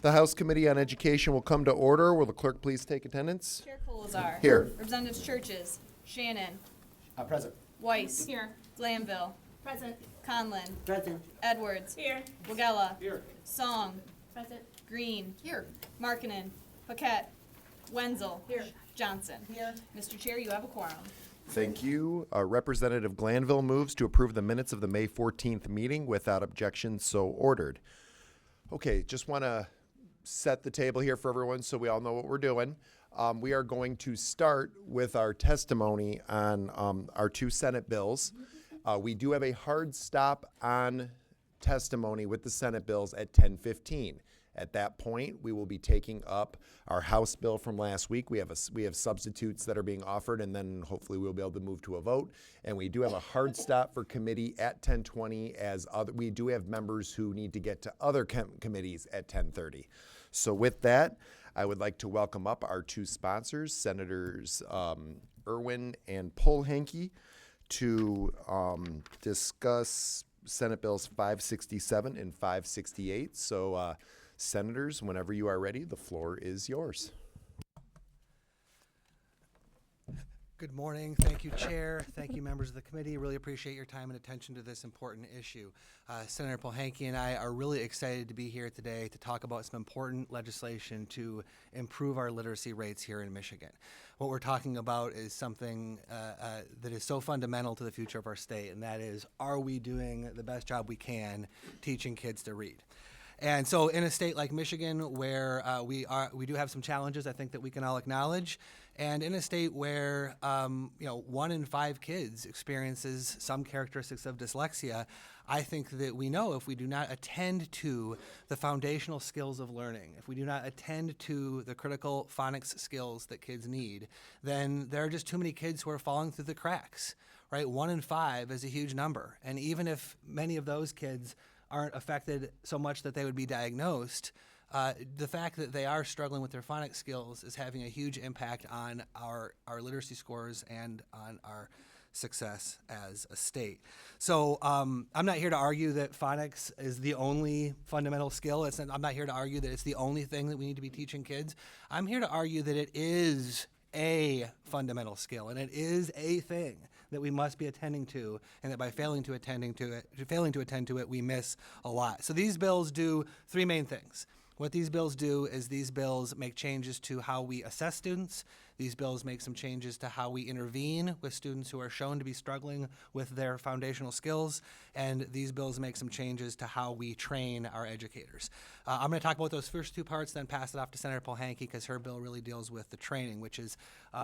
The House Committee on Education will come to order. Will the clerk please take attendance? Chair Colazar. Here. Representatives Churches. Shannon. Present. Weiss. Here. Glanville. Present. Conlon. Present. Edwards. Here. Wagella. Here. Song. Present. Green. Here. Markinen. Paquette. Wenzel. Here. Johnson. Here. Mr. Chair, you have a quorum. Thank you. Representative Glanville moves to approve the minutes of the May 14th meeting without objection, so ordered. Okay, just want to set the table here for everyone so we all know what we're doing. We are going to start with our testimony on our two Senate bills. We do have a hard stop on testimony with the Senate bills at 10:15. At that point, we will be taking up our House bill from last week. We have substitutes that are being offered, and then hopefully we'll be able to move to a vote. And we do have a hard stop for committee at 10:20, as we do have members who need to get to other committees at 10:30. So with that, I would like to welcome up our two sponsors, Senators Irwin and Polhanke, to discuss Senate Bills 567 and 568. So, Senators, whenever you are ready, the floor is yours. Good morning. Thank you, Chair. Thank you, members of the committee. Really appreciate your time and attention to this important issue. Senator Polhanke and I are really excited to be here today to talk about some important legislation to improve our literacy rates here in Michigan. What we're talking about is something that is so fundamental to the future of our state, and that is, are we doing the best job we can teaching kids to read? And so in a state like Michigan, where we do have some challenges, I think, that we can all acknowledge, and in a state where 1 in 5 kids experiences some characteristics of dyslexia, I think that we know if we do not attend to the foundational skills of learning, if we do not attend to the critical phonics skills that kids need, then there are just too many kids who are falling through the cracks, right? 1 in 5 is a huge number, and even if many of those kids aren't affected so much that they would be diagnosed, the fact that they are struggling with their phonics skills is having a huge impact on our literacy scores and on our success as a state. So I'm not here to argue that phonics is the only fundamental skill. I'm not here to argue that it's the only thing that we need to be teaching kids. I'm here to argue that it is a fundamental skill, and it is a thing that we must be attending to, and that by failing to attend to it, we miss a lot. So these bills do 3 main things. What these bills do is these bills make changes to how we assess students. These bills make some changes to how we intervene with students who are shown to be struggling with their foundational skills. And these bills make some changes to how we train our educators. I'm going to talk about those first 2 parts, then pass it off to Senator Polhanke, because her bill really deals with the training, which is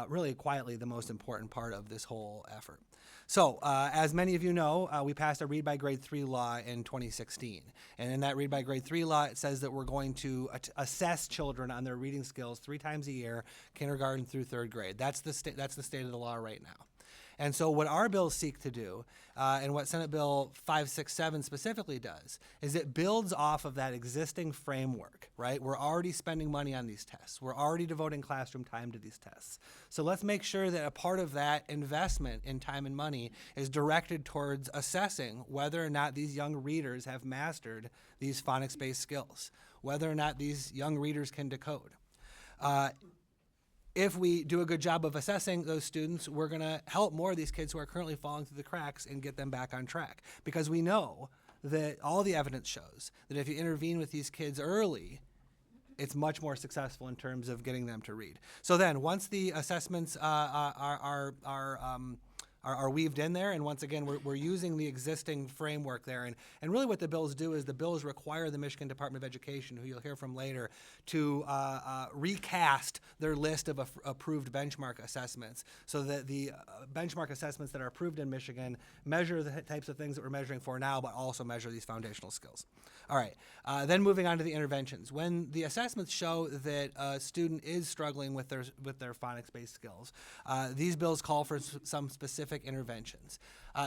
really quietly the most important part of this whole effort. So, as many of you know, we passed a Read by Grade 3 law in 2016. And in that Read by Grade 3 law, it says that we're going to assess children on their reading skills 3 times a year, kindergarten through 3rd grade. That's the state of the law right now. And so what our bills seek to do, and what Senate Bill 567 specifically does, is it builds off of that existing framework, right? We're already spending money on these tests. We're already devoting classroom time to these tests. So let's make sure that a part of that investment in time and money is directed towards assessing whether or not these young readers have mastered these phonics-based skills, whether or not these young readers can decode. If we do a good job of assessing those students, we're going to help more of these kids who are currently falling through the cracks and get them back on track. Because we know that all the evidence shows that if you intervene with these kids early, it's much more successful in terms of getting them to read. So then, once the assessments are weaved in there, and once again, we're using the existing framework there. And really what the bills do is the bills require the Michigan Department of Education, who you'll hear from later, to recast their list of approved benchmark assessments, so that the benchmark assessments that are approved in Michigan measure the types of things that we're measuring for now, but also measure these foundational skills. All right, then moving on to the interventions. When the assessments show that a student is struggling with their phonics-based skills, these bills call for some specific interventions.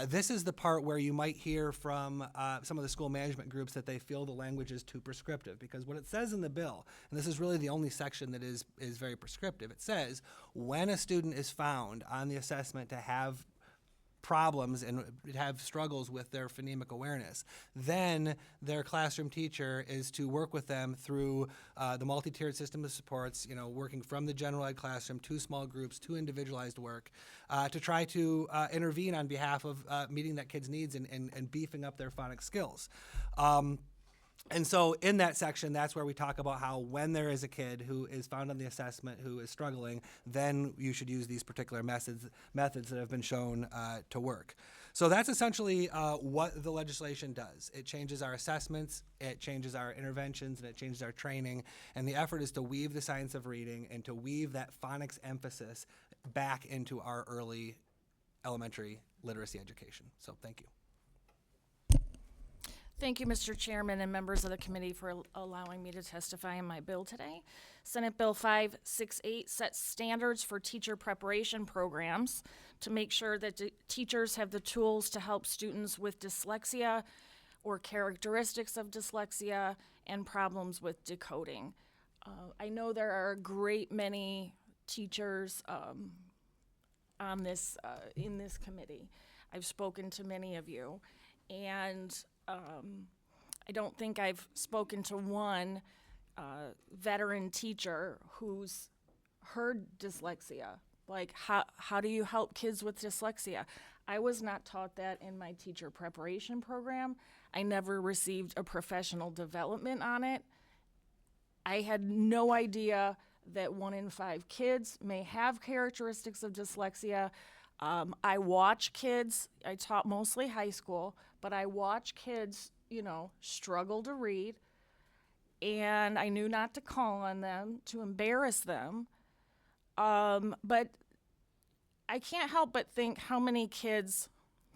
This is the part where you might hear from some of the school management groups that they feel the language is too prescriptive, because what it says in the bill, and this is really the only section that is very prescriptive, it says when a student is found on the assessment to have problems and have struggles with their phonemic awareness. Then their classroom teacher is to work with them through the multi-tiered system of supports, working from the general ed classroom to small groups to individualized work to try to intervene on behalf of meeting that kid's needs and beefing up their phonics skills. And so in that section, that's where we talk about how when there is a kid who is found on the assessment who is struggling, then you should use these particular methods that have been shown to work. So that's essentially what the legislation does. It changes our assessments, it changes our interventions, and it changes our training. And the effort is to weave the science of reading and to weave that phonics emphasis back into our early elementary literacy education. So thank you. Thank you, Mr. Chairman and members of the committee for allowing me to testify in my bill today. Senate Bill 568 sets standards for teacher preparation programs to make sure that teachers have the tools to help students with dyslexia or characteristics of dyslexia and problems with decoding. I know there are a great many teachers on this in this committee. I've spoken to many of you, and I don't think I've spoken to one veteran teacher who's heard dyslexia. Like, how do you help kids with dyslexia? I was not taught that in my teacher preparation program. I never received a professional development on it. I had no idea that 1 in 5 kids may have characteristics of dyslexia. I watch kids, I taught mostly high school, but I watch kids, struggle to read, and I knew not to call on them, to embarrass them. But I can't help but think how many kids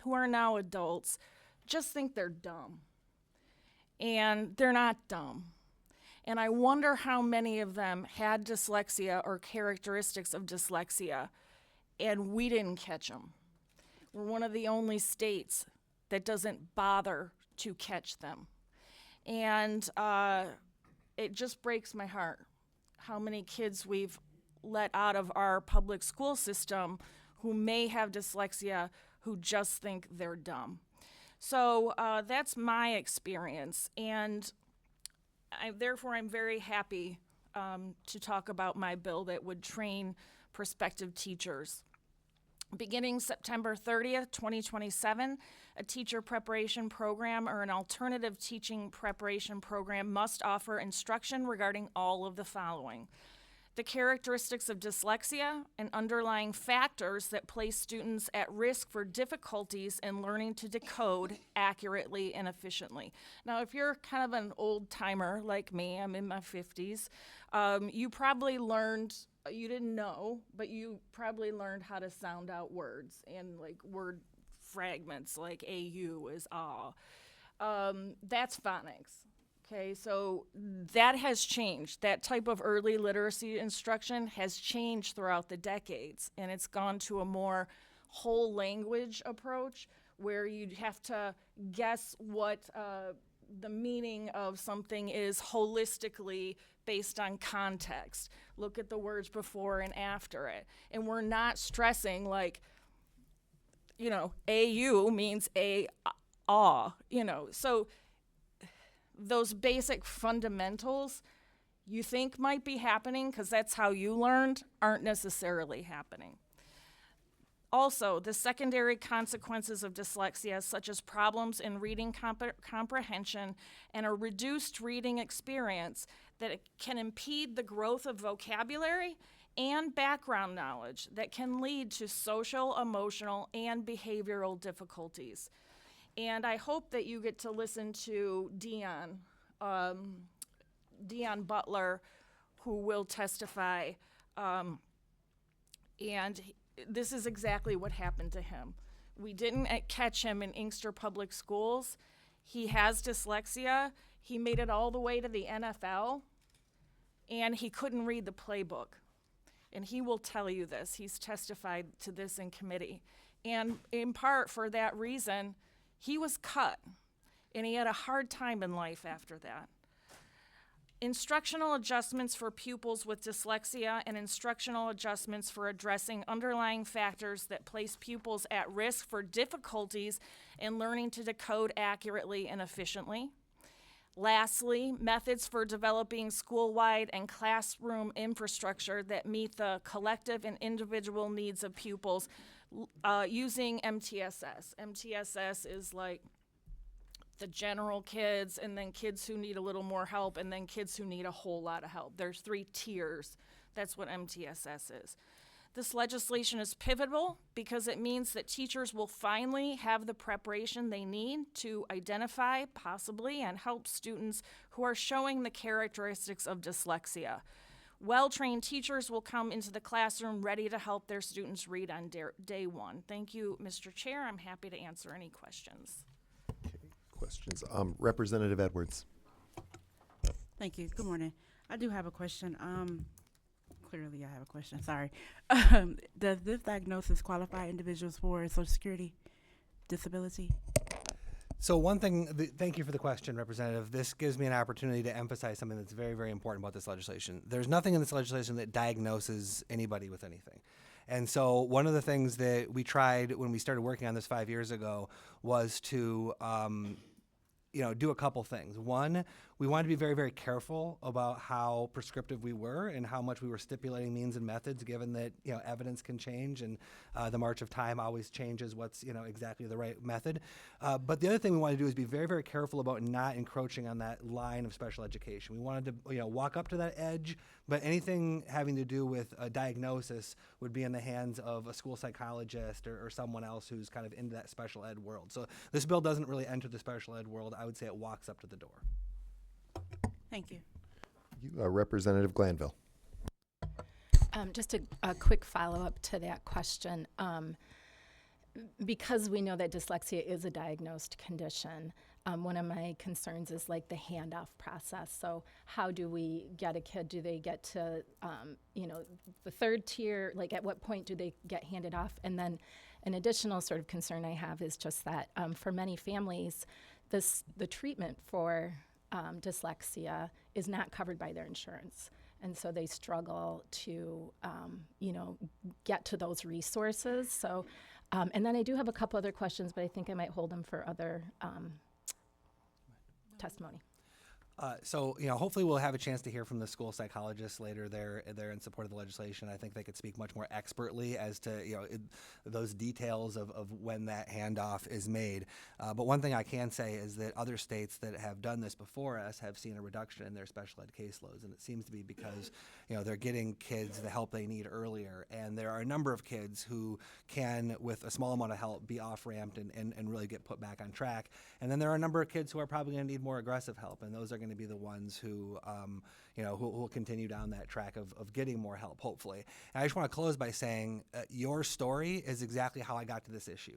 who are now adults just think they're dumb. And they're not dumb. And I wonder how many of them had dyslexia or characteristics of dyslexia, and we didn't catch them. We're one of the only states that doesn't bother to catch them. And it just breaks my heart how many kids we've let out of our public school system who may have dyslexia, who just think they're dumb. So that's my experience, and therefore I'm very happy to talk about my bill that would train prospective teachers. Beginning September 30th, 2027, a teacher preparation program or an alternative teaching preparation program must offer instruction regarding all of the following: the characteristics of dyslexia and underlying factors that place students at risk for difficulties in learning to decode accurately and efficiently. Now, if you're kind of an old timer like me, I'm in my 50s, you probably learned, you didn't know, but you probably learned how to sound out words and like word fragments like AU is ah. That's phonics. Okay, so that has changed. That type of early literacy instruction has changed throughout the decades, and it's gone to a more whole language approach where you'd have to guess what the meaning of something is holistically based on context. Look at the words before and after it. And we're not stressing like, AU means ah, so those basic fundamentals you think might be happening because that's how you learned aren't necessarily happening. Also, the secondary consequences of dyslexia, such as problems in reading comprehension and a reduced reading experience, that it can impede the growth of vocabulary and background knowledge that can lead to social, emotional, and behavioral difficulties. And I hope that you get to listen to Dion Butler, who will testify. And this is exactly what happened to him. We didn't catch him in Inkster Public Schools. He has dyslexia. He made it all the way to the NFL, and he couldn't read the playbook. And he will tell you this. He's testified to this in committee. And in part for that reason, he was cut, and he had a hard time in life after that. Instructional adjustments for pupils with dyslexia and instructional adjustments for addressing underlying factors that place pupils at risk for difficulties in learning to decode accurately and efficiently. Lastly, methods for developing school-wide and classroom infrastructure that meet the collective and individual needs of pupils using MTSS. MTSS is like the general kids, and then kids who need a little more help, and then kids who need a whole lot of help. There's 3 tiers. That's what MTSS is. This legislation is pivotal because it means that teachers will finally have the preparation they need to identify, possibly, and help students who are showing the characteristics of dyslexia. Well-trained teachers will come into the classroom ready to help their students read on day one. Thank you, Mr. Chair. I'm happy to answer any questions. Questions? Representative Edwards. Thank you. Good morning. I do have a question. Clearly I have a question, sorry. Does this diagnosis qualify individuals for Social Security disability? So one thing, thank you for the question, Representative. This gives me an opportunity to emphasize something that's very, very important about this legislation. There's nothing in this legislation that diagnoses anybody with anything. And so one of the things that we tried when we started working on this 5 years ago was to do a couple things. One, we wanted to be very, very careful about how prescriptive we were and how much we were stipulating means and methods, given that evidence can change and the march of time always changes what's exactly the right method. But the other thing we wanted to do is be very, very careful about not encroaching on that line of special education. We wanted to walk up to that edge, but anything having to do with a diagnosis would be in the hands of a school psychologist or someone else who's kind of into that special ed world. So this bill doesn't really enter the special ed world. I would say it walks up to the door. Thank you. Representative Glanville. Just a quick follow-up to that question. Because we know that dyslexia is a diagnosed condition, one of my concerns is like the handoff process. So how do we get a kid? Do they get to, the 3rd tier? Like at what point do they get handed off? And then an additional sort of concern I have is just that for many families, the treatment for dyslexia is not covered by their insurance. And so they struggle to, get to those resources. So, and then I do have a couple other questions, but I think I might hold them for other testimony. So hopefully we'll have a chance to hear from the school psychologists later. They're in support of the legislation. I think they could speak much more expertly as to those details of when that handoff is made. But one thing I can say is that other states that have done this before us have seen a reduction in their special ed caseloads, and it seems to be because they're getting kids the help they need earlier. And there are a number of kids who can, with a small amount of help, be off-ramped and really get put back on track. And then there are a number of kids who are probably going to need more aggressive help, and those are going to be the ones who will continue down that track of getting more help, hopefully. And I just want to close by saying your story is exactly how I got to this issue.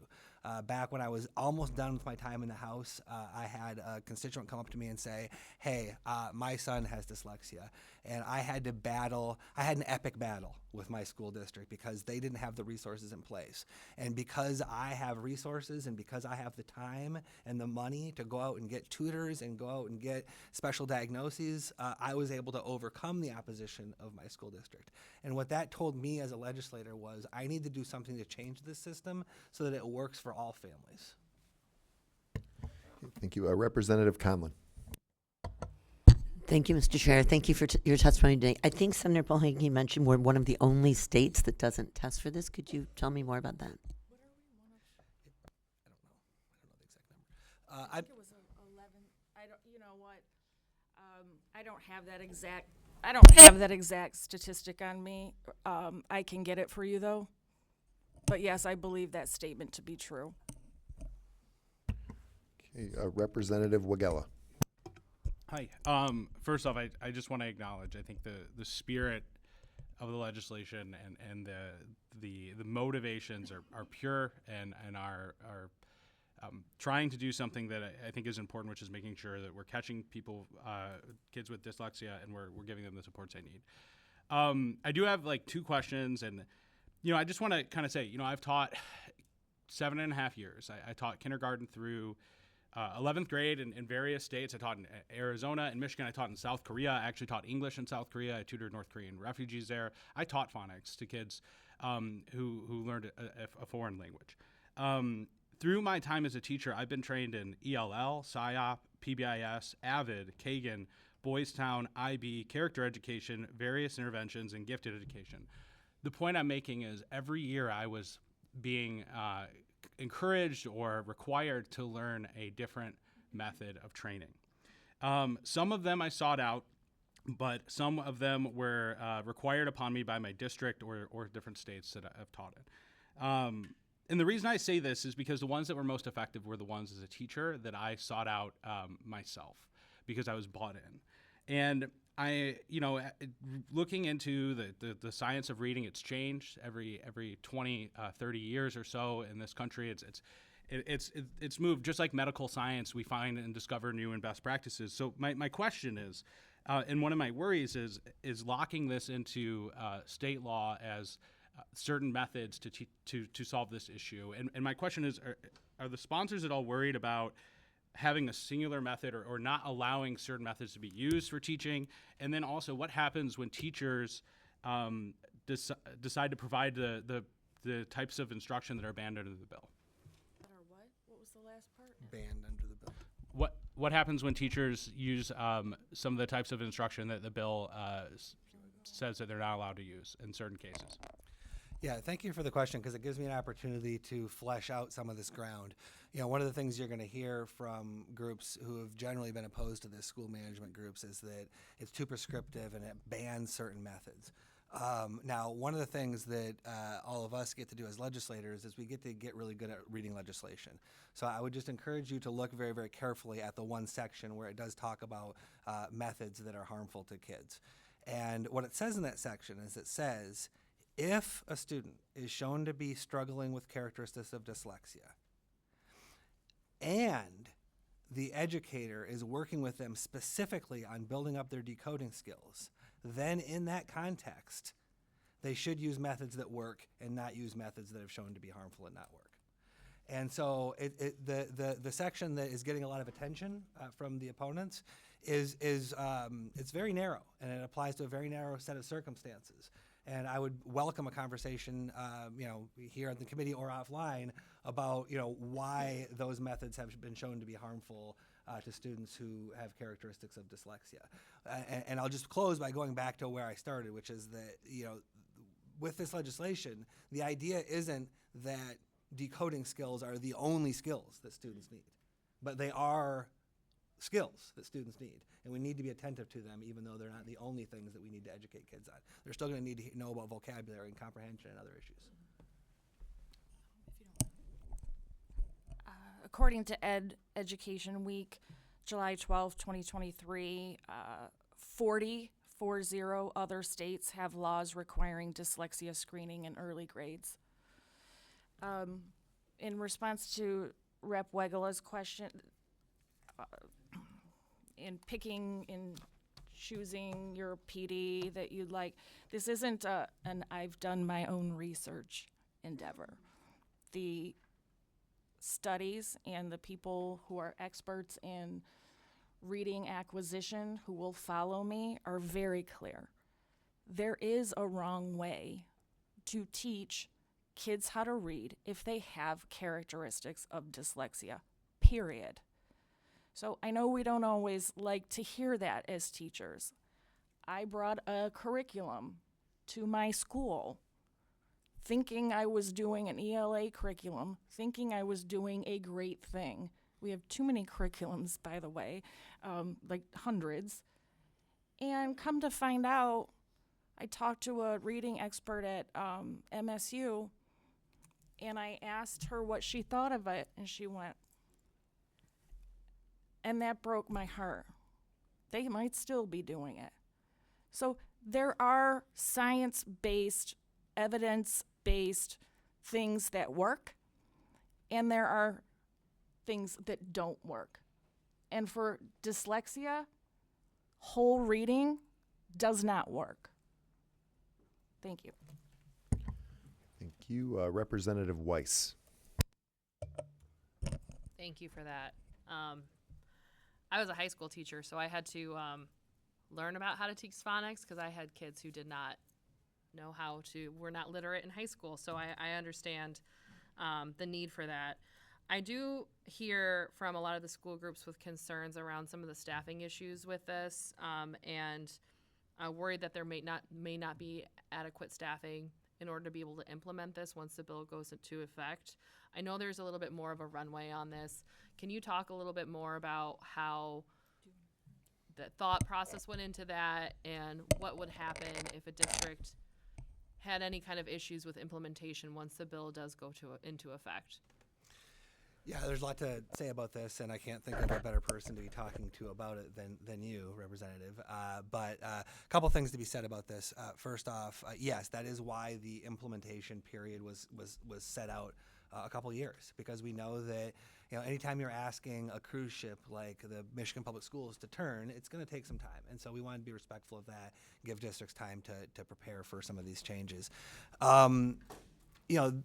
Back when I was almost done with my time in the House, I had a constituent come up to me and say, hey, my son has dyslexia. And I had an epic battle with my school district because they didn't have the resources in place. And because I have resources and because I have the time and the money to go out and get tutors and go out and get special diagnoses, I was able to overcome the opposition of my school district. And what that told me as a legislator was I need to do something to change this system so that it works for all families. Thank you. Representative Conlon. Thank you, Mr. Chair. Thank you for your testimony today. I think Senator Polhanky mentioned we're one of the only states that doesn't test for this. Could you tell me more about that? I don't know the exact number. I think it was 11. I don't. You know what? I don't have that exact. I don't have that exact statistic on me. I can get it for you though. But yes, I believe that statement to be true. Okay, Representative Wagella. Hi. First off, I just want to acknowledge, I think the spirit of the legislation and the motivations are pure and are trying to do something that I think is important, which is making sure that we're catching kids with dyslexia, and we're giving them the supports they need. I do have like 2 questions, and I just want to kind of say, I've taught 7.5 years. I taught kindergarten through 11th grade in various states. I taught in Arizona and Michigan. I taught in South Korea. I actually taught English in South Korea. I tutored North Korean refugees there. I taught phonics to kids who learned a foreign language. Through my time as a teacher, I've been trained in ELL, PSYOP, PBIS, AVID, Kagan, Boys Town, IB, character education, various interventions, and gifted education. The point I'm making is every year I was being encouraged or required to learn a different method of training. Some of them I sought out, but some of them were required upon me by my district or different states that I've taught in. And the reason I say this is because the ones that were most effective were the ones as a teacher that I sought out myself because I was bought in. And I, looking into the science of reading, it's changed every 20, 30 years or so in this country. It's moved just like medical science. We find and discover new and best practices. So my question is, and one of my worries is locking this into state law as certain methods to solve this issue. And my question is, are the sponsors at all worried about having a singular method or not allowing certain methods to be used for teaching? And then also, what happens when teachers decide to provide the types of instruction that are banned under the bill? What was the last part? Banned under the bill. What happens when teachers use some of the types of instruction that the bill says that they're not allowed to use in certain cases? Yeah, thank you for the question because it gives me an opportunity to flesh out some of this ground. One of the things you're going to hear from groups who have generally been opposed to this, school management groups, is that it's too prescriptive and it bans certain methods. Now, one of the things that all of us get to do as legislators is we get to get really good at reading legislation. So I would just encourage you to look very, very carefully at the one section where it does talk about methods that are harmful to kids. And what it says in that section is it says, if a student is shown to be struggling with characteristics of dyslexia and the educator is working with them specifically on building up their decoding skills, then in that context, they should use methods that work and not use methods that have shown to be harmful and not work. And so the section that is getting a lot of attention from the opponents is it's very narrow, and it applies to a very narrow set of circumstances. And I would welcome a conversation, here at the committee or offline about, why those methods have been shown to be harmful to students who have characteristics of dyslexia. And I'll just close by going back to where I started, which is that, with this legislation, the idea isn't that decoding skills are the only skills that students need, but they are skills that students need, and we need to be attentive to them even though they're not the only things that we need to educate kids on. They're still going to need to know about vocabulary and comprehension and other issues. According to Education Week, July 12, 2023, 40 other states have laws requiring dyslexia screening in early grades. In response to Rep. Wegela's question, in choosing your PD that you'd like, this isn't an I've done my own research endeavor. The studies and the people who are experts in reading acquisition who will follow me are very clear. There is a wrong way to teach kids how to read if they have characteristics of dyslexia, period. So I know we don't always like to hear that as teachers. I brought a curriculum to my school thinking I was doing an ELA curriculum, thinking I was doing a great thing. We have too many curriculums, by the way, like hundreds. And come to find out, I talked to a reading expert at MSU, and I asked her what she thought of it, and she went, and that broke my heart. They might still be doing it. So there are science-based, evidence-based things that work, and there are things that don't work. And for dyslexia, whole reading does not work. Thank you. Thank you. Representative Weiss. Thank you for that. I was a high school teacher, so I had to learn about how to teach phonics because I had kids who did not know how to, were not literate in high school. So I understand the need for that. I do hear from a lot of the school groups with concerns around some of the staffing issues with this, and worried that there may not be adequate staffing in order to be able to implement this once the bill goes into effect. I know there's a little bit more of a runway on this. Can you talk a little bit more about how the thought process went into that and what would happen if a district had any kind of issues with implementation once the bill does go into effect? Yeah, there's a lot to say about this, and I can't think of a better person to be talking to about it than you, Representative. But a couple things to be said about this. First off, yes, that is why the implementation period was set out a couple years, because we know that anytime you're asking a cruise ship like the Michigan Public Schools to turn, it's going to take some time, and so we want to be respectful of that, give districts time to prepare for some of these changes.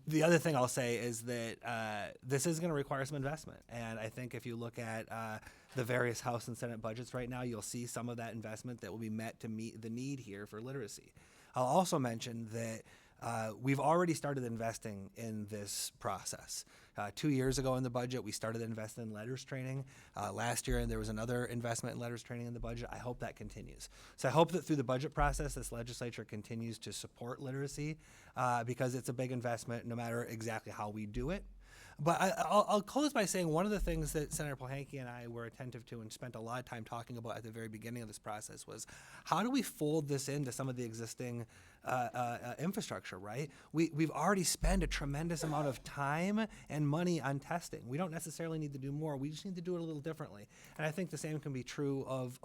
The other thing I'll say is that this is going to require some investment. And I think if you look at the various House and Senate budgets right now, you'll see some of that investment that will be met to meet the need here for literacy. I'll also mention that we've already started investing in this process. 2 years ago in the budget, we started investing in letters training. Last year, and there was another investment in letters training in the budget. I hope that continues. So I hope that through the budget process, this legislature continues to support literacy because it's a big investment no matter exactly how we do it. But I'll close by saying one of the things that Senator Pohanke and I were attentive to and spent a lot of time talking about at the very beginning of this process was how do we fold this into some of the existing infrastructure, right? We've already spent a tremendous amount of time and money on testing. We don't necessarily need to do more. We just need to do it a little differently. And I think the same can be true of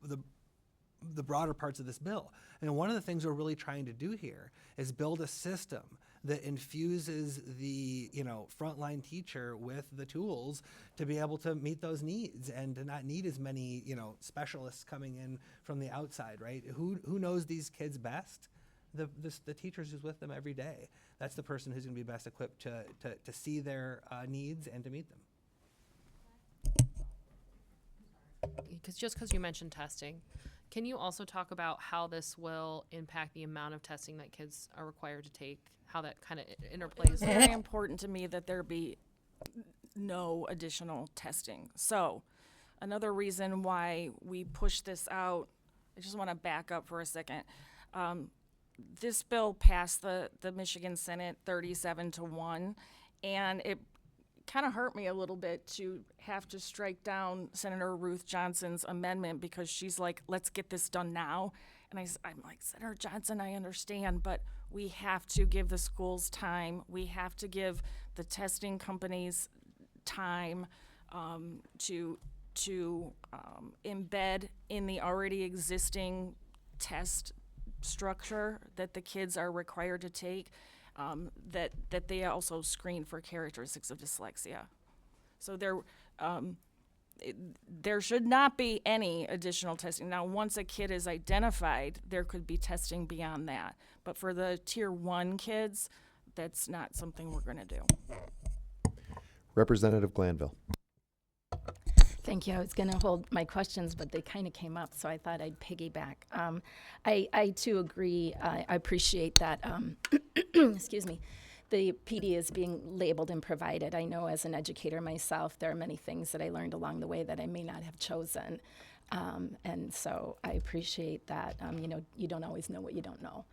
the broader parts of this bill. And one of the things we're really trying to do here is build a system that infuses the frontline teacher with the tools to be able to meet those needs and to not need as many specialists coming in from the outside, right? Who knows these kids best? The teachers who's with them every day. That's the person who's going to be best equipped to see their needs and to meet them. Because you mentioned testing, can you also talk about how this will impact the amount of testing that kids are required to take, how that kind of interplays? It's very important to me that there be no additional testing. So another reason why we push this out, I just want to back up for a second. This bill passed the Michigan Senate 37-1, and it kind of hurt me a little bit to have to strike down Senator Ruth Johnson's amendment because she's like, let's get this done now. And I'm like, Senator Johnson, I understand, but we have to give the schools time. We have to give the testing companies time to embed in the already existing test structure that the kids are required to take, that they also screen for characteristics of dyslexia. So there should not be any additional testing. Now, once a kid is identified, there could be testing beyond that. But for the Tier 1 kids, that's not something we're going to do. Representative Glanville. Thank you. I was going to hold my questions, but they kind of came up, so I thought I'd piggyback. I too agree. I appreciate that, excuse me, the PD is being labeled and provided. I know as an educator myself, there are many things that I learned along the way that I may not have chosen. And so I appreciate that. You don't always know what you don't know.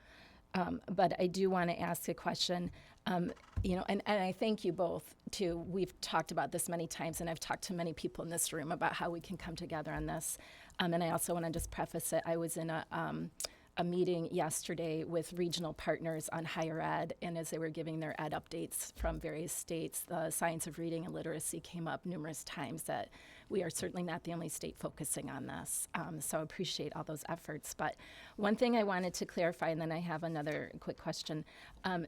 But I do want to ask a question, and I thank you both too. We've talked about this many times, and I've talked to many people in this room about how we can come together on this. And I also want to just preface it. I was in a meeting yesterday with regional partners on higher ed, and as they were giving their ed updates from various states, the science of reading and literacy came up numerous times that we are certainly not the only state focusing on this. So I appreciate all those efforts. But one thing I wanted to clarify, and then I have another quick question.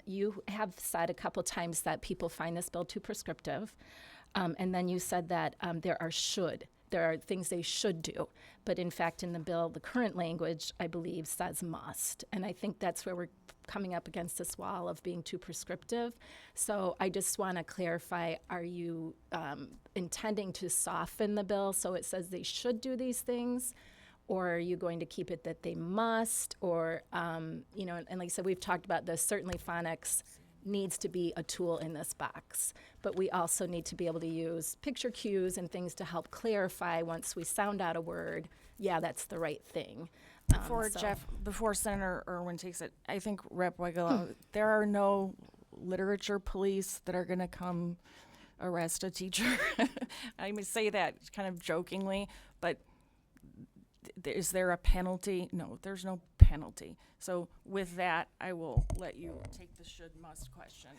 You have said a couple times that people find this bill too prescriptive, and then you said that there are things they should do. But in fact, in the bill, the current language, I believe, says must. And I think that's where we're coming up against this wall of being too prescriptive. So I just want to clarify, are you intending to soften the bill so it says they should do these things? Or are you going to keep it that they must? Or, you know, and like I said, we've talked about this. Certainly phonics needs to be a tool in this box. But we also need to be able to use picture cues and things to help clarify once we sound out a word, yeah, that's the right thing. Before Senator Irwin takes it, I think Rep. Wiggle, there are no literature police that are going to come arrest a teacher. I may say that kind of jokingly, but is there a penalty? No, there's no penalty. So with that, I will let you take the should must question.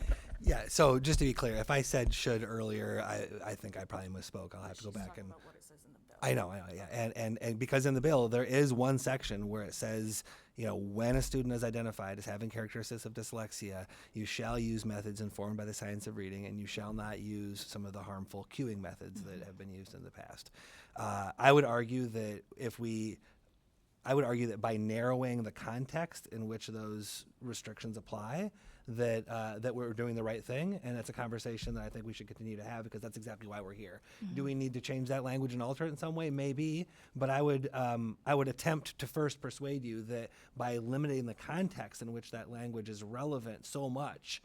Yeah, so just to be clear, if I said should earlier, I think I probably misspoke. I'll have to go back and. What it says in the bill. I know, yeah. And because in the bill, there is one section where it says, you know, when a student is identified as having characteristics of dyslexia, you shall use methods informed by the science of reading, and you shall not use some of the harmful cueing methods that have been used in the past. I would argue that by narrowing the context in which those restrictions apply, that we're doing the right thing, and it's a conversation that I think we should continue to have because that's exactly why we're here. Do we need to change that language and alter it in some way? Maybe, but I would attempt to first persuade you that by limiting the context in which that language is relevant so much,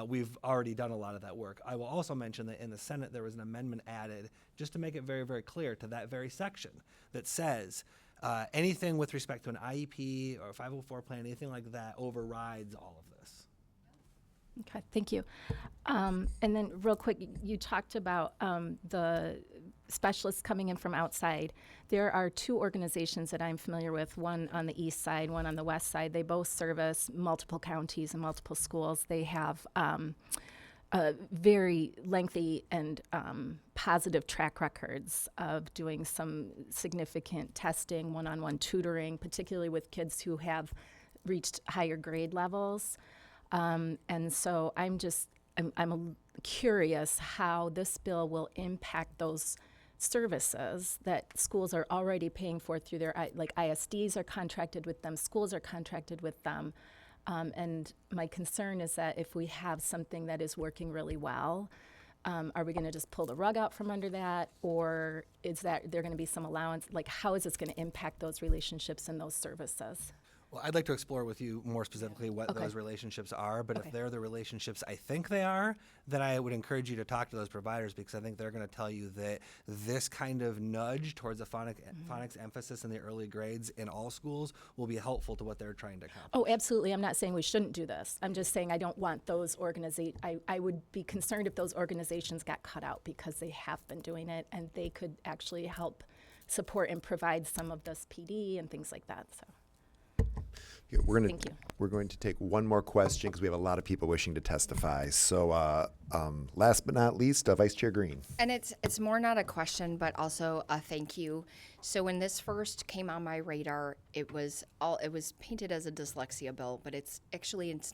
we've already done a lot of that work. I will also mention that in the Senate there was an amendment added just to make it very, very clear to that very section that says anything with respect to an IEP or a 504 plan, anything like that overrides all of this. Okay, thank you. And then real quick, you talked about the specialists coming in from outside. There are two organizations that I'm familiar with, one on the east side, one on the west side. They both service multiple counties and multiple schools. They have very lengthy and positive track records of doing some significant testing, one-on-one tutoring, particularly with kids who have reached higher grade levels. And so I'm curious how this bill will impact those services that schools are already paying for through their, like ISDs are contracted with them, schools are contracted with them. And my concern is that if we have something that is working really well, are we going to just pull the rug out from under that? Or is that there going to be some allowance? Like, how is this going to impact those relationships and those services? Well, I'd like to explore with you more specifically what those relationships are, but if they're the relationships I think they are, then I would encourage you to talk to those providers because I think they're going to tell you that this kind of nudge towards a phonics emphasis in the early grades in all schools will be helpful to what they're trying to accomplish. Oh, absolutely. I'm not saying we shouldn't do this. I'm just saying I don't want those organizations, I would be concerned if those organizations got cut out because they have been doing it and they could actually help support and provide some of this PD and things like that, so. Yeah, Thank you. we're going to take one more question because we have a lot of people wishing to testify. So last but not least, Vice Chair Green. And it's more not a question, but also a thank you. So when this first came on my radar, it was painted as a dyslexia bill, but it's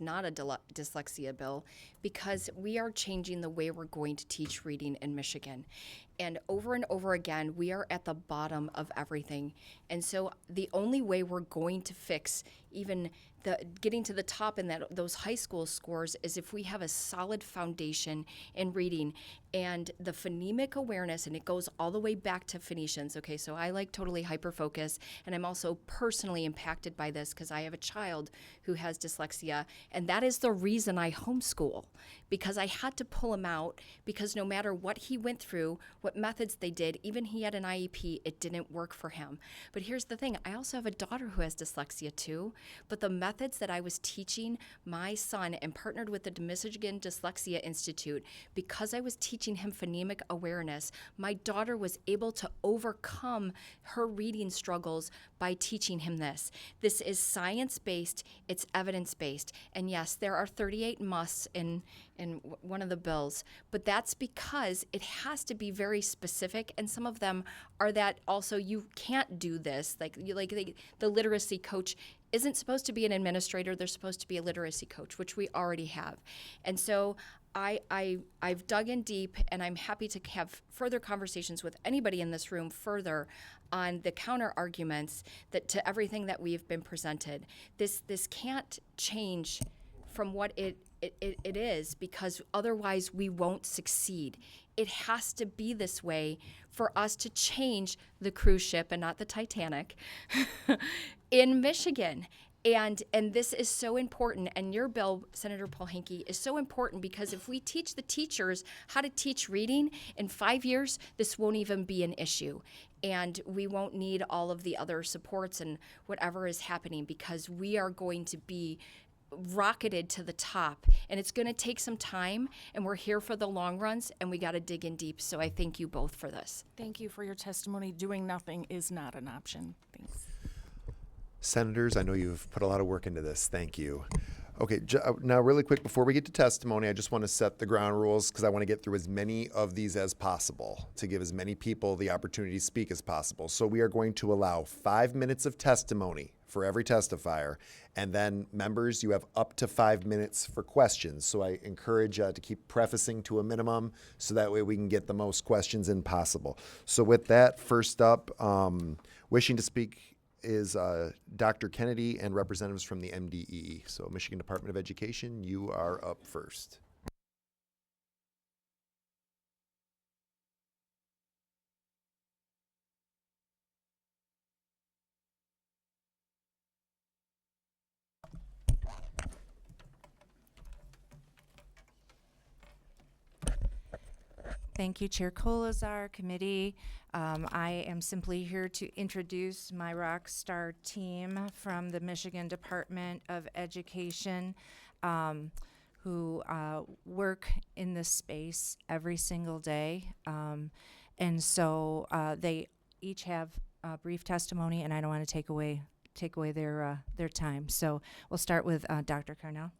not a dyslexia bill because we are changing the way we're going to teach reading in Michigan. And over again, we are at the bottom of everything. And so the only way we're going to fix even getting to the top in those high school scores is if we have a solid foundation in reading and the phonemic awareness, and it goes all the way back to Phoenicians. Okay, so I like totally hyper-focus, and I'm also personally impacted by this because I have a child who has dyslexia, and that is the reason I homeschool, because I had to pull him out because no matter what he went through, what methods they did, even he had an IEP, it didn't work for him. But here's the thing, I also have a daughter who has dyslexia too, but the methods that I was teaching my son and partnered with the Michigan Dyslexia Institute, because I was teaching him phonemic awareness, my daughter was able to overcome her reading struggles by teaching him this. This is science-based, it's evidence-based, and yes, there are 38 musts in one of the bills, but that's because it has to be very specific, and some of them are that also you can't do this, the literacy coach isn't supposed to be an administrator, they're supposed to be a literacy coach, which we already have. And so I've dug in deep, and I'm happy to have further conversations with anybody in this room further on the counter arguments that to everything that we've been presented. This can't change from what it is, because otherwise we won't succeed. It has to be this way for us to change the cruise ship and not the Titanic in Michigan. And this is so important. And your bill, Senator Polhanke, is so important, because if we teach the teachers how to teach reading, in 5 years, this won't even be an issue. And we won't need all of the other supports and whatever is happening, because we are going to be rocketed to the top. And it's going to take some time, and we're here for the long runs, and we got to dig in deep. So I thank you both for this. Thank you for your testimony. Doing nothing is not an option. Thanks. Senators, I know you've put a lot of work into this. Thank you. Okay, now really quick, before we get to testimony, I just want to set the ground rules, because I want to get through as many of these as possible to give as many people the opportunity to speak as possible. So we are going to allow 5 minutes of testimony for every testifier, and then members, you have up to 5 minutes for questions. So I encourage to keep prefacing to a minimum, so that way we can get the most questions in possible. So with that, first up, wishing to speak is Dr. Kennedy and representatives from the MDE. So Michigan Department of Education, you are up first. Thank you, Chair Kolazar, committee. I am simply here to introduce my rock star team from the Michigan Department of Education, who work in this space every single day. And so they each have a brief testimony, and I don't want to take away their time. So we'll start with Dr. Carnell.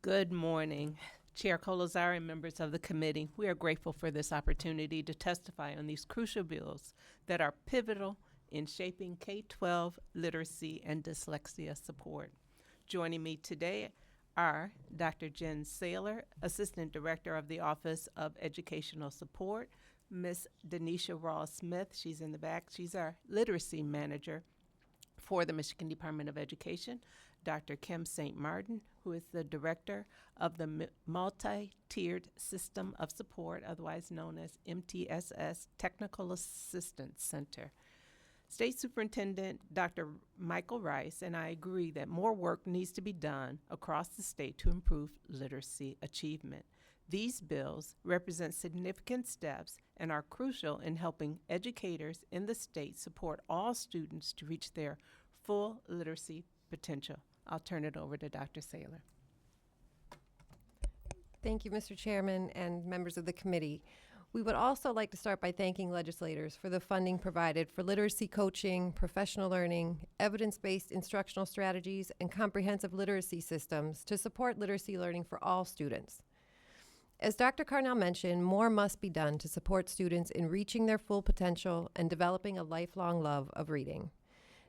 Good morning, Chair Kolazar and members of the committee. We are grateful for this opportunity to testify on these crucial bills that are pivotal in shaping K-12 literacy and dyslexia support. Joining me today are Dr. Jen Saylor, Assistant Director of the Office of Educational Support, Ms. Denisha Ross-Smith, she's in the back, she's our Literacy Manager for the Michigan Department of Education, Dr. Kim St. Martin, who is the Director of the Multi-Tiered System of Support, otherwise known as MTSS Technical Assistance Center. State Superintendent Dr. Michael Rice and I agree that more work needs to be done across the state to improve literacy achievement. These bills represent significant steps and are crucial in helping educators in the state support all students to reach their full literacy potential. I'll turn it over to Dr. Saylor. Thank you, Mr. Chairman and members of the committee. We would also like to start by thanking legislators for the funding provided for literacy coaching, professional learning, evidence-based instructional strategies, and comprehensive literacy systems to support literacy learning for all students. As Dr. Carnell mentioned, more must be done to support students in reaching their full potential and developing a lifelong love of reading.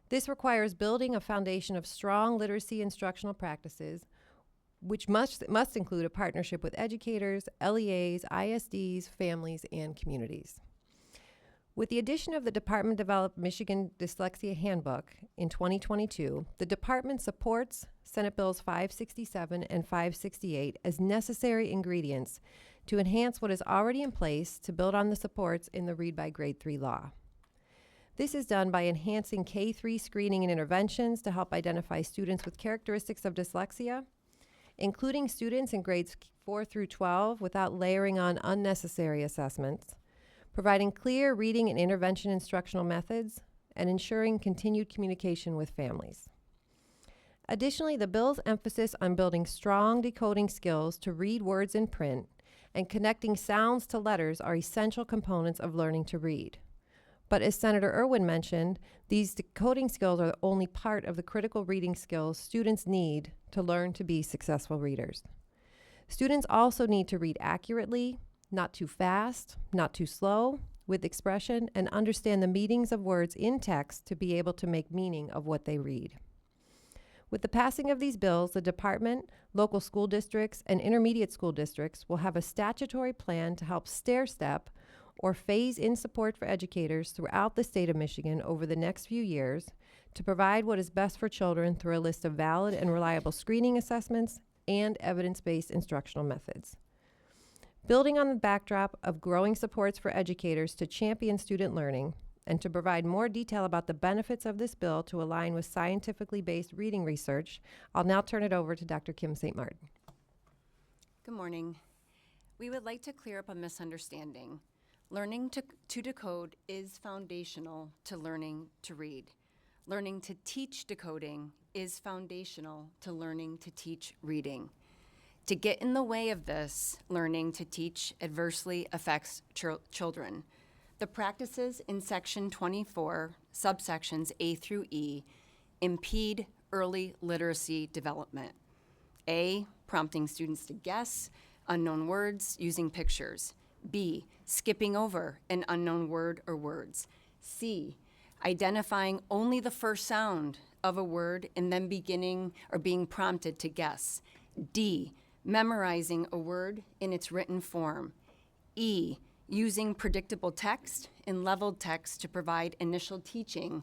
This requires building a foundation of strong literacy instructional practices, which must include a partnership with educators, LEAs, ISDs, families, and communities. With the addition of the department-developed Michigan Dyslexia Handbook in 2022, the department supports Senate Bills 567 and 568 as necessary ingredients to enhance what is already in place to build on the supports in the Read by Grade 3 law. This is done by enhancing K-3 screening and interventions to help identify students with characteristics of dyslexia, including students in grades 4 through 12 without layering on unnecessary assessments, providing clear reading and intervention instructional methods, and ensuring continued communication with families. Additionally, the bill's emphasis on building strong decoding skills to read words in print and connecting sounds to letters are essential components of learning to read. But as Senator Irwin mentioned, these decoding skills are only part of the critical reading skills students need to learn to be successful readers. Students also need to read accurately, not too fast, not too slow, with expression, and understand the meanings of words in text to be able to make meaning of what they read. With the passing of these bills, the department, local school districts, and intermediate school districts will have a statutory plan to help stair-step or phase in support for educators throughout the state of Michigan over the next few years to provide what is best for children through a list of valid and reliable screening assessments and evidence-based instructional methods. Building on the backdrop of growing supports for educators to champion student learning, and to provide more detail about the benefits of this bill to align with scientifically based reading research, I'll now turn it over to Dr. Kim St. Martin. Good morning. We would like to clear up a misunderstanding. Learning to decode is foundational to learning to read. Learning to teach decoding is foundational to learning to teach reading. To get in the way of this, learning to teach adversely affects children. The practices in Section 24, subsections A through E, impede early literacy development. A, prompting students to guess unknown words using pictures. B, skipping over an unknown word or words. C, identifying only the first sound of a word and then beginning or being prompted to guess. D, memorizing a word in its written form. E, using predictable text and leveled text to provide initial teaching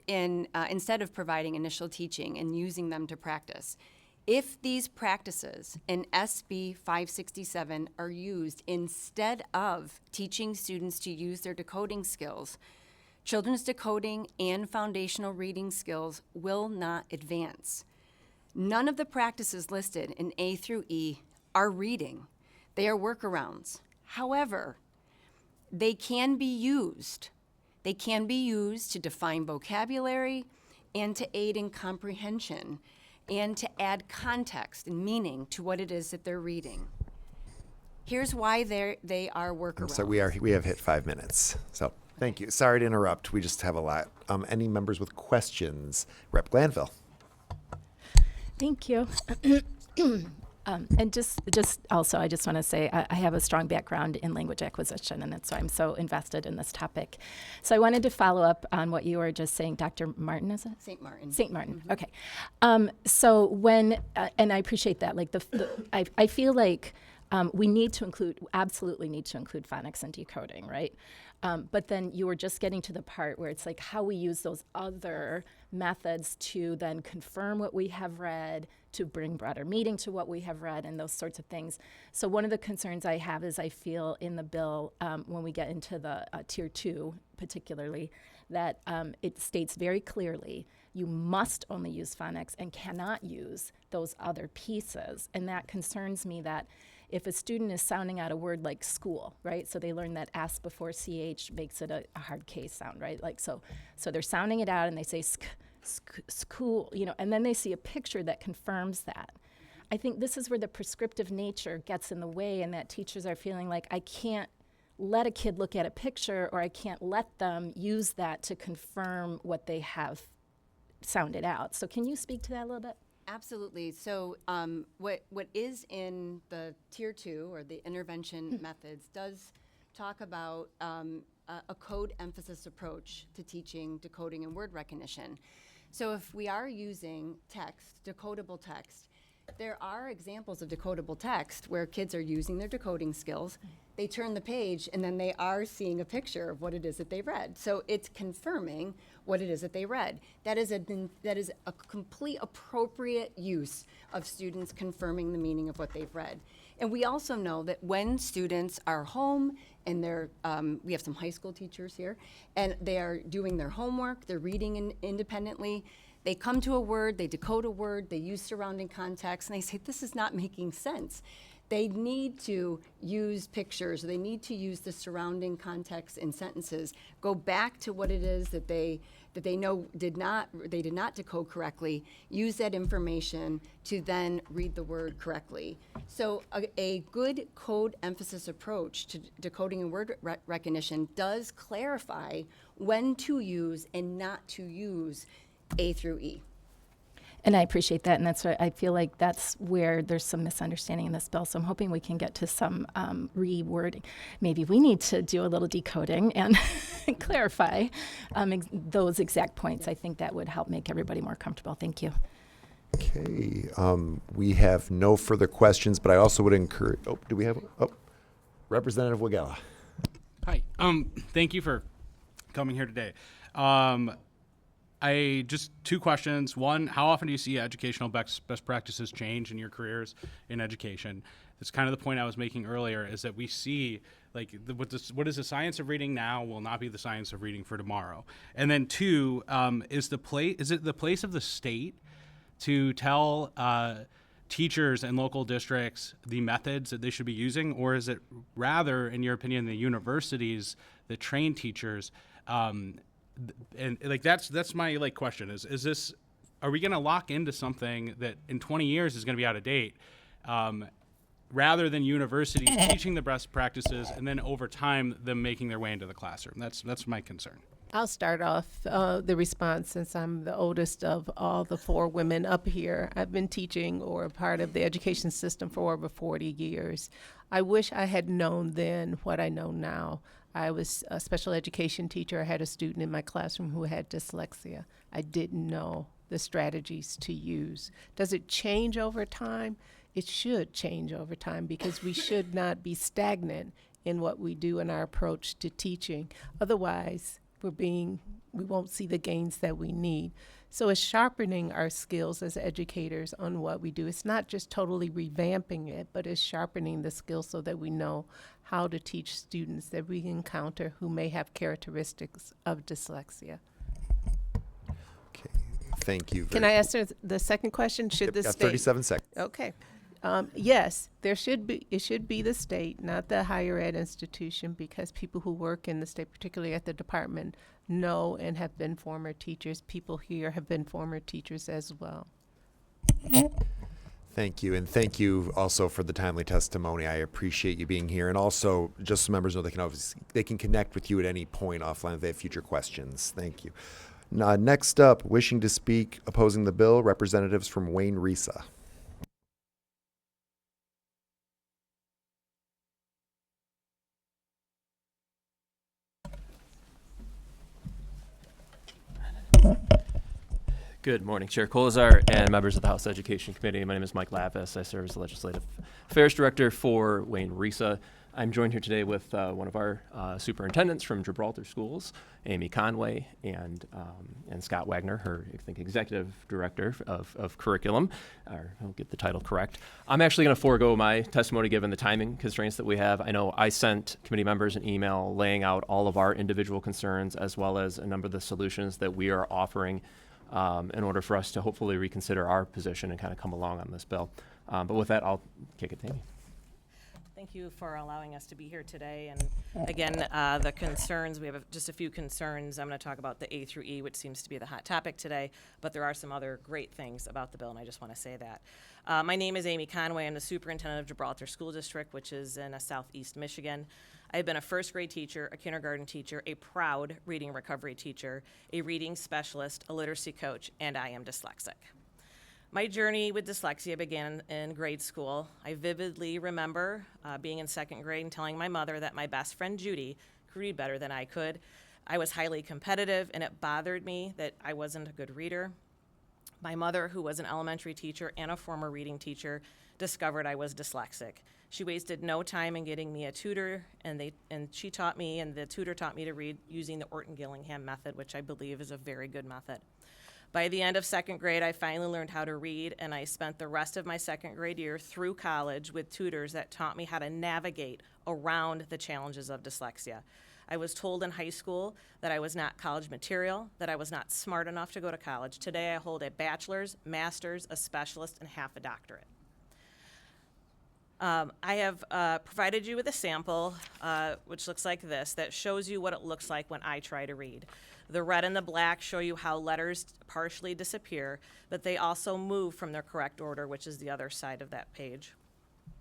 instead of providing initial teaching and using them to practice. If these practices in SB 567 are used instead of teaching students to use their decoding skills, children's decoding and foundational reading skills will not advance. None of the practices listed in A through E are reading. They are workarounds. However, they can be used. They can be used to define vocabulary and to aid in comprehension and to add context and meaning to what it is that they're reading. Here's why they are workarounds. So we have hit 5 minutes. So thank you. Sorry to interrupt. We just have a lot. Any members with questions? Rep. Glanville. Thank you. And just also, I just want to say I have a strong background in language acquisition, and that's why I'm so invested in this topic. So I wanted to follow up on what you were just saying, Dr. Martin, is it? St. Martin. St. Martin. Okay. So when and I appreciate that. Like I feel like we absolutely need to include phonics and decoding, right? But then you were just getting to the part where it's like how we use those other methods to then confirm what we have read, to bring broader meaning to what we have read, and those sorts of things. So one of the concerns I have is I feel in the bill, when we get into the Tier 2 particularly, that it states very clearly you must only use phonics and cannot use those other pieces. And that concerns me that if a student is sounding out a word like school, right? So they learn that S before CH makes it a hard K sound, right? Like so they're sounding it out and they say school, and then they see a picture that confirms that. I think this is where the prescriptive nature gets in the way, and that teachers are feeling like I can't let a kid look at a picture, or I can't let them use that to confirm what they have sounded out. So can you speak to that a little bit? Absolutely. So what is in the Tier 2 or the intervention methods does talk about a code emphasis approach to teaching decoding and word recognition. So if we are using text, decodable text, there are examples of decodable text where kids are using their decoding skills. They turn the page and then they are seeing a picture of what it is that they read. So it's confirming what it is that they read. That is a complete appropriate use of students confirming the meaning of what they've read. And we also know that when students are home and we have some high school teachers here, and they are doing their homework, they're reading independently, they come to a word, they decode a word, they use surrounding context, and they say, this is not making sense. They need to use pictures, they need to use the surrounding context in sentences, go back to what it is that they know they did not decode correctly, use that information to then read the word correctly. So a good code emphasis approach to decoding and word recognition does clarify when to use and not to use A through E. And I appreciate that, and that's what I feel like that's where there's some misunderstanding in this bill. So I'm hoping we can get to some rewording. Maybe we need to do a little decoding and clarify those exact points. I think that would help make everybody more comfortable. Thank you. Okay, we have no further questions, but I also would encourage, do we have, Representative Wagella. Hi. Thank you for coming here today. I just 2 questions. One, how often do you see educational best practices change in your careers in education? That's kind of the point I was making earlier, is that we see like what is the science of reading now will not be the science of reading for tomorrow. And then 2, is it the place of the state to tell teachers and local districts the methods that they should be using, or is it rather, in your opinion, the universities that train teachers? And like that's my like question is this, are we going to lock into something that in 20 years is going to be out of date, rather than universities teaching the best practices and then over time them making their way into the classroom? That's my concern. I'll start off the response since I'm the oldest of all the 4 women up here. I've been teaching or a part of the education system for over 40 years. I wish I had known then what I know now. I was a special education teacher. I had a student in my classroom who had dyslexia. I didn't know the strategies to use. Does it change over time? It should change over time because we should not be stagnant in what we do in our approach to teaching. Otherwise, we won't see the gains that we need. So it's sharpening our skills as educators on what we do. It's not just totally revamping it, but it's sharpening the skills so that we know how to teach students that we encounter who may have characteristics of dyslexia. Okay, thank you. Can I answer the second question? Should the Got state? 37 seconds. Okay. Yes, it should be the state, not the higher ed institution, because people who work in the state, particularly at the department, know and have been former teachers. People here have been former teachers as well. Thank you, and thank you also for the timely testimony. I appreciate you being here, and also just so members know they can connect with you at any point offline if they have future questions. Thank you. Next up, wishing to speak opposing the bill, representatives from Wayne Risa. Good morning, Chair Colazar and members of the House Education Committee. My name is Mike Lavis. I serve as the Legislative Affairs Director for Wayne Risa. I'm joined here today with one of our superintendents from Gibraltar Schools, Amy Conway, and Scott Wagner, her Executive Director of Curriculum. I'll get the title correct. I'm actually going to forego my testimony given the timing constraints that we have. I know I sent committee members an email laying out all of our individual concerns as well as a number of the solutions that we are offering in order for us to hopefully reconsider our position and kind of come along on this bill. But with that, I'll kick it to Amy. Thank you for allowing us to be here today. And again, the concerns, we have just a few concerns. I'm going to talk about the A through E, which seems to be the hot topic today, but there are some other great things about the bill, and I just want to say that. My name is Amy Conway. I'm the superintendent of Gibraltar School District, which is in southeast Michigan. I've been a first grade teacher, a kindergarten teacher, a proud reading recovery teacher, a reading specialist, a literacy coach, and I am dyslexic. My journey with dyslexia began in grade school. I vividly remember being in second grade and telling my mother that my best friend Judy could read better than I could. I was highly competitive, and it bothered me that I wasn't a good reader. My mother, who was an elementary teacher and a former reading teacher, discovered I was dyslexic. She wasted no time in getting me a tutor, and she taught me, and the tutor taught me to read using the Orton-Gillingham method, which I believe is a very good method. By the end of second grade, I finally learned how to read, and I spent the rest of my second grade year through college with tutors that taught me how to navigate around the challenges of dyslexia. I was told in high school that I was not college material, that I was not smart enough to go to college. Today, I hold a bachelor's, master's, a specialist, and half a doctorate. I have provided you with a sample, which looks like this, that shows you what it looks like when I try to read. The red and the black show you how letters partially disappear, but they also move from their correct order, which is the other side of that page,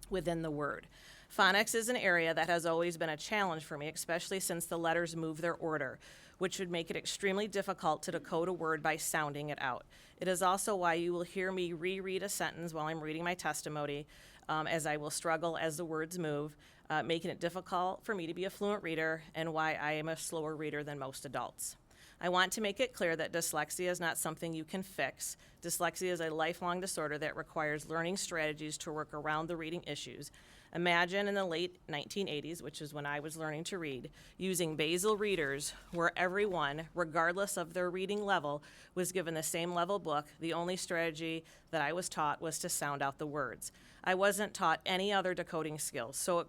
within the word. Phonics is an area that has always been a challenge for me, especially since the letters move their order. which would make it extremely difficult to decode a word by sounding it out. It is also why you will hear me reread a sentence while I'm reading my testimony, as I will struggle as the words move, making it difficult for me to be a fluent reader, and why I am a slower reader than most adults. I want to make it clear that dyslexia is not something you can fix. Dyslexia is a lifelong disorder that requires learning strategies to work around the reading issues. Imagine in the late 1980s, which is when I was learning to read, using basal readers where everyone, regardless of their reading level, was given the same level book. The only strategy that I was taught was to sound out the words. I wasn't taught any other decoding skills, so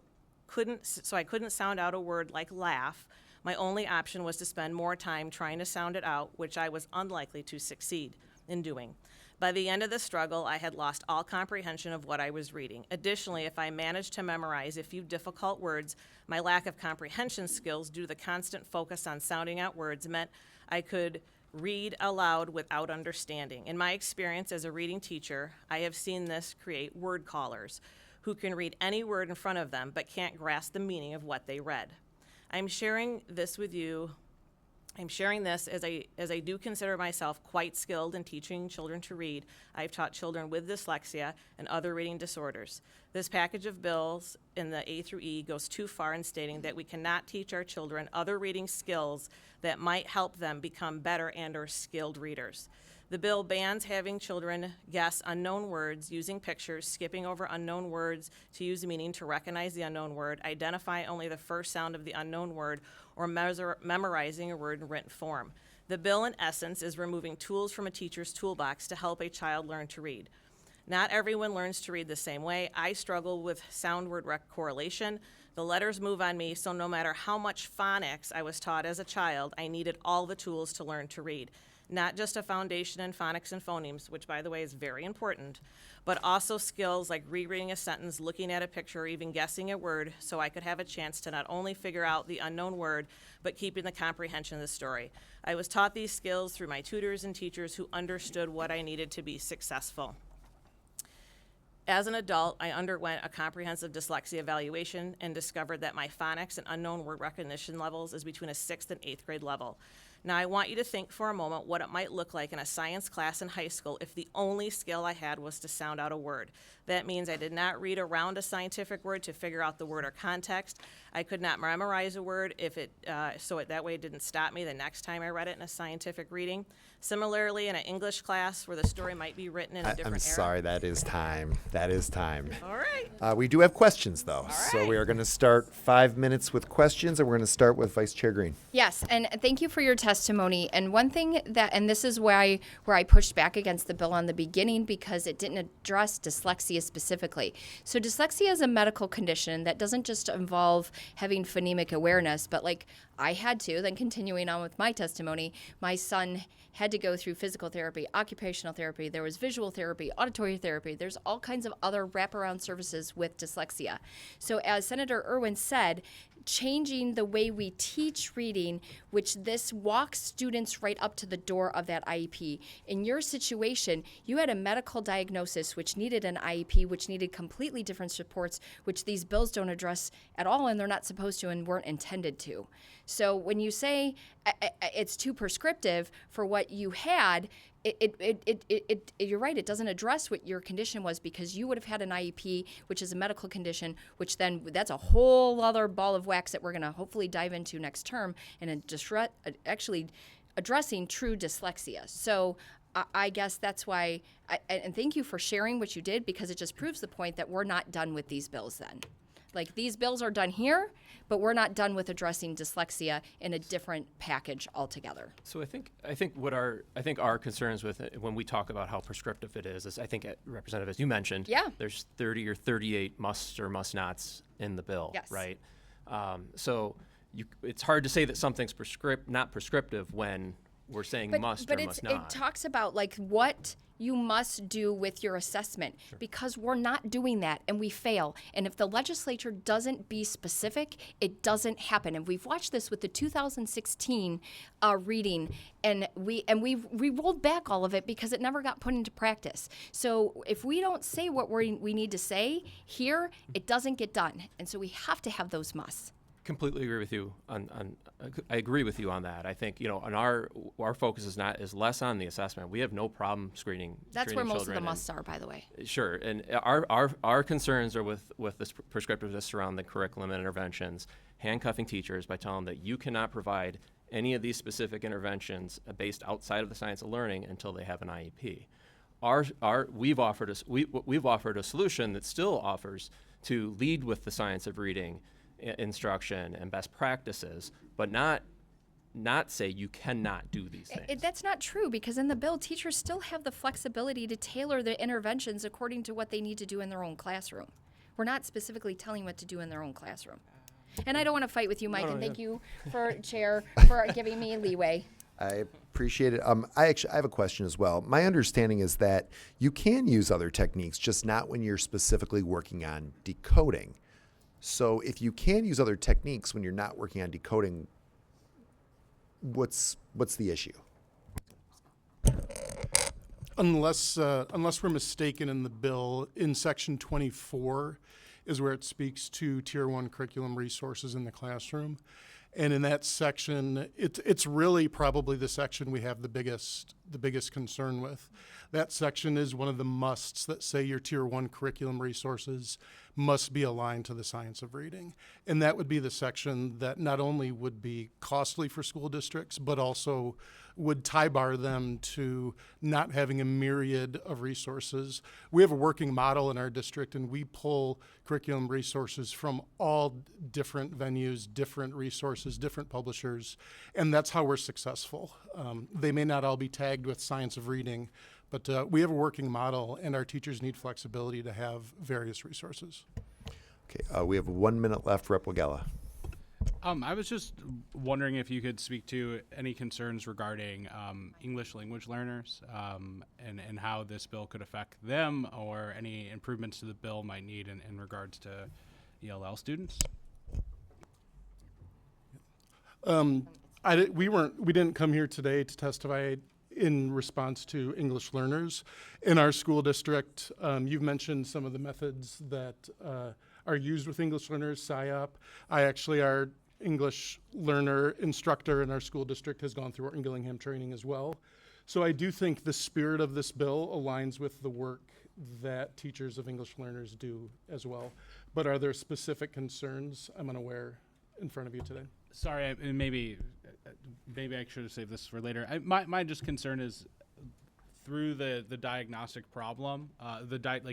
I couldn't sound out a word like laugh. My only option was to spend more time trying to sound it out, which I was unlikely to succeed in doing. By the end of the struggle, I had lost all comprehension of what I was reading. Additionally, if I managed to memorize a few difficult words, my lack of comprehension skills due to the constant focus on sounding out words meant I could read aloud without understanding. In my experience as a reading teacher, I have seen this create word callers who can read any word in front of them but can't grasp the meaning of what they read. I'm sharing this as I do consider myself quite skilled in teaching children to read. I've taught children with dyslexia and other reading disorders. This package of bills in the A through E goes too far in stating that we cannot teach our children other reading skills that might help them become better and/or skilled readers. The bill bans having children guess unknown words, using pictures, skipping over unknown words to use meaning to recognize the unknown word, identify only the first sound of the unknown word, or memorizing a word in written form. The bill, in essence, is removing tools from a teacher's toolbox to help a child learn to read. Not everyone learns to read the same way. I struggle with sound word correlation. The letters move on me, so no matter how much phonics I was taught as a child, I needed all the tools to learn to read. Not just a foundation in phonics and phonemes, which, by the way, is very important, but also skills like rereading a sentence, looking at a picture, or even guessing a word, so I could have a chance to not only figure out the unknown word, but keeping the comprehension of the story. I was taught these skills through my tutors and teachers who understood what I needed to be successful. As an adult, I underwent a comprehensive dyslexia evaluation and discovered that my phonics and unknown word recognition levels is between a 6th and 8th grade level. Now, I want you to think for a moment what it might look like in a science class in high school if the only skill I had was to sound out a word. That means I did not read around a scientific word to figure out the word or context. I could not memorize a word that way it didn't stop me the next time I read it in a scientific reading. Similarly, in an English class where the story might be written in a different era. I'm sorry, that is time. That is time. All right. We do have questions, though. So we are going to start 5 minutes with questions, and we're going to start with Vice Chair Green. Yes, and thank you for your testimony. And one thing and this is where I pushed back against the bill on the beginning, because it didn't address dyslexia specifically. So dyslexia is a medical condition that doesn't just involve having phonemic awareness, but like I had to, then continuing on with my testimony, my son had to go through physical therapy, occupational therapy, there was visual therapy, auditory therapy, there's all kinds of other wraparound services with dyslexia. So as Senator Irwin said, changing the way we teach reading, which this walks students right up to the door of that IEP. In your situation, you had a medical diagnosis which needed an IEP, which needed completely different supports, which these bills don't address at all, and they're not supposed to and weren't intended to. So when you say it's too prescriptive for what you had, you're right, it doesn't address what your condition was, because you would have had an IEP, which is a medical condition, which then that's a whole other ball of wax that we're going to hopefully dive into next term, and actually addressing true dyslexia. So I guess that's why, and thank you for sharing what you did, because it just proves the point that we're not done with these bills then. Like, these bills are done here, but we're not done with addressing dyslexia in a different package altogether. So I think our concerns with it, when we talk about how prescriptive it is I think, Representative, as you mentioned, there's 30 or 38 musts or must nots in the bill, right? So it's hard to say that something's not prescriptive when we're saying must or must not. It talks about like what you must do with your assessment, because we're not doing that and we fail. And if the legislature doesn't be specific, it doesn't happen. And we've watched this with the 2016 reading, and we rolled back all of it because it never got put into practice. So if we don't say what we need to say here, it doesn't get done. And so we have to have those musts. completely agree with you I agree with you on that. I think, and our focus is less on the assessment. We have no problem screening. That's where screening most of the children musts are, by the way. Sure, and our concerns are with this prescriptiveness around the curriculum and interventions, handcuffing teachers by telling them that you cannot provide any of these specific interventions based outside of the science of learning until they have an IEP. We've offered a solution that still offers to lead with the science of reading, instruction, and best practices, but not say you cannot do these things. That's not true, because in the bill, teachers still have the flexibility to tailor the interventions according to what they need to do in their own classroom. We're not specifically telling what to do in their own classroom. And I don't want to fight with you, Mike, and thank you for Chair for giving me leeway. I appreciate it. I have a question as well. My understanding is that you can use other techniques, just not when you're specifically working on decoding. So if you can use other techniques when you're not working on decoding, what's the issue? Unless we're mistaken in the bill, in section 24 is where it speaks to Tier 1 curriculum resources in the classroom. And in that section, it's really probably the section we have the biggest concern with. That section is one of the musts that say your Tier 1 curriculum resources must be aligned to the science of reading. And that would be the section that not only would be costly for school districts, but also would tie bar them to not having a myriad of resources. We have a working model in our district, and we pull curriculum resources from all different venues, different resources, different publishers, and that's how we're successful. They may not all be tagged with science of reading, but we have a working model, and our teachers need flexibility to have various resources. Okay, we have 1 minute left. Rep. Wagella. I was just wondering if you could speak to any concerns regarding English language learners and how this bill could affect them, or any improvements to the bill might need in regards to ELL students. We didn't come here today to testify in response to English learners. In our school district, you've mentioned some of the methods that are used with English learners, SIOP. Our English learner instructor in our school district has gone through our Gillingham training as well. So I do think the spirit of this bill aligns with the work that teachers of English learners do as well. But are there specific concerns I'm unaware in front of you today? Sorry, maybe I should have saved this for later. My just concern is through the diagnostic problem,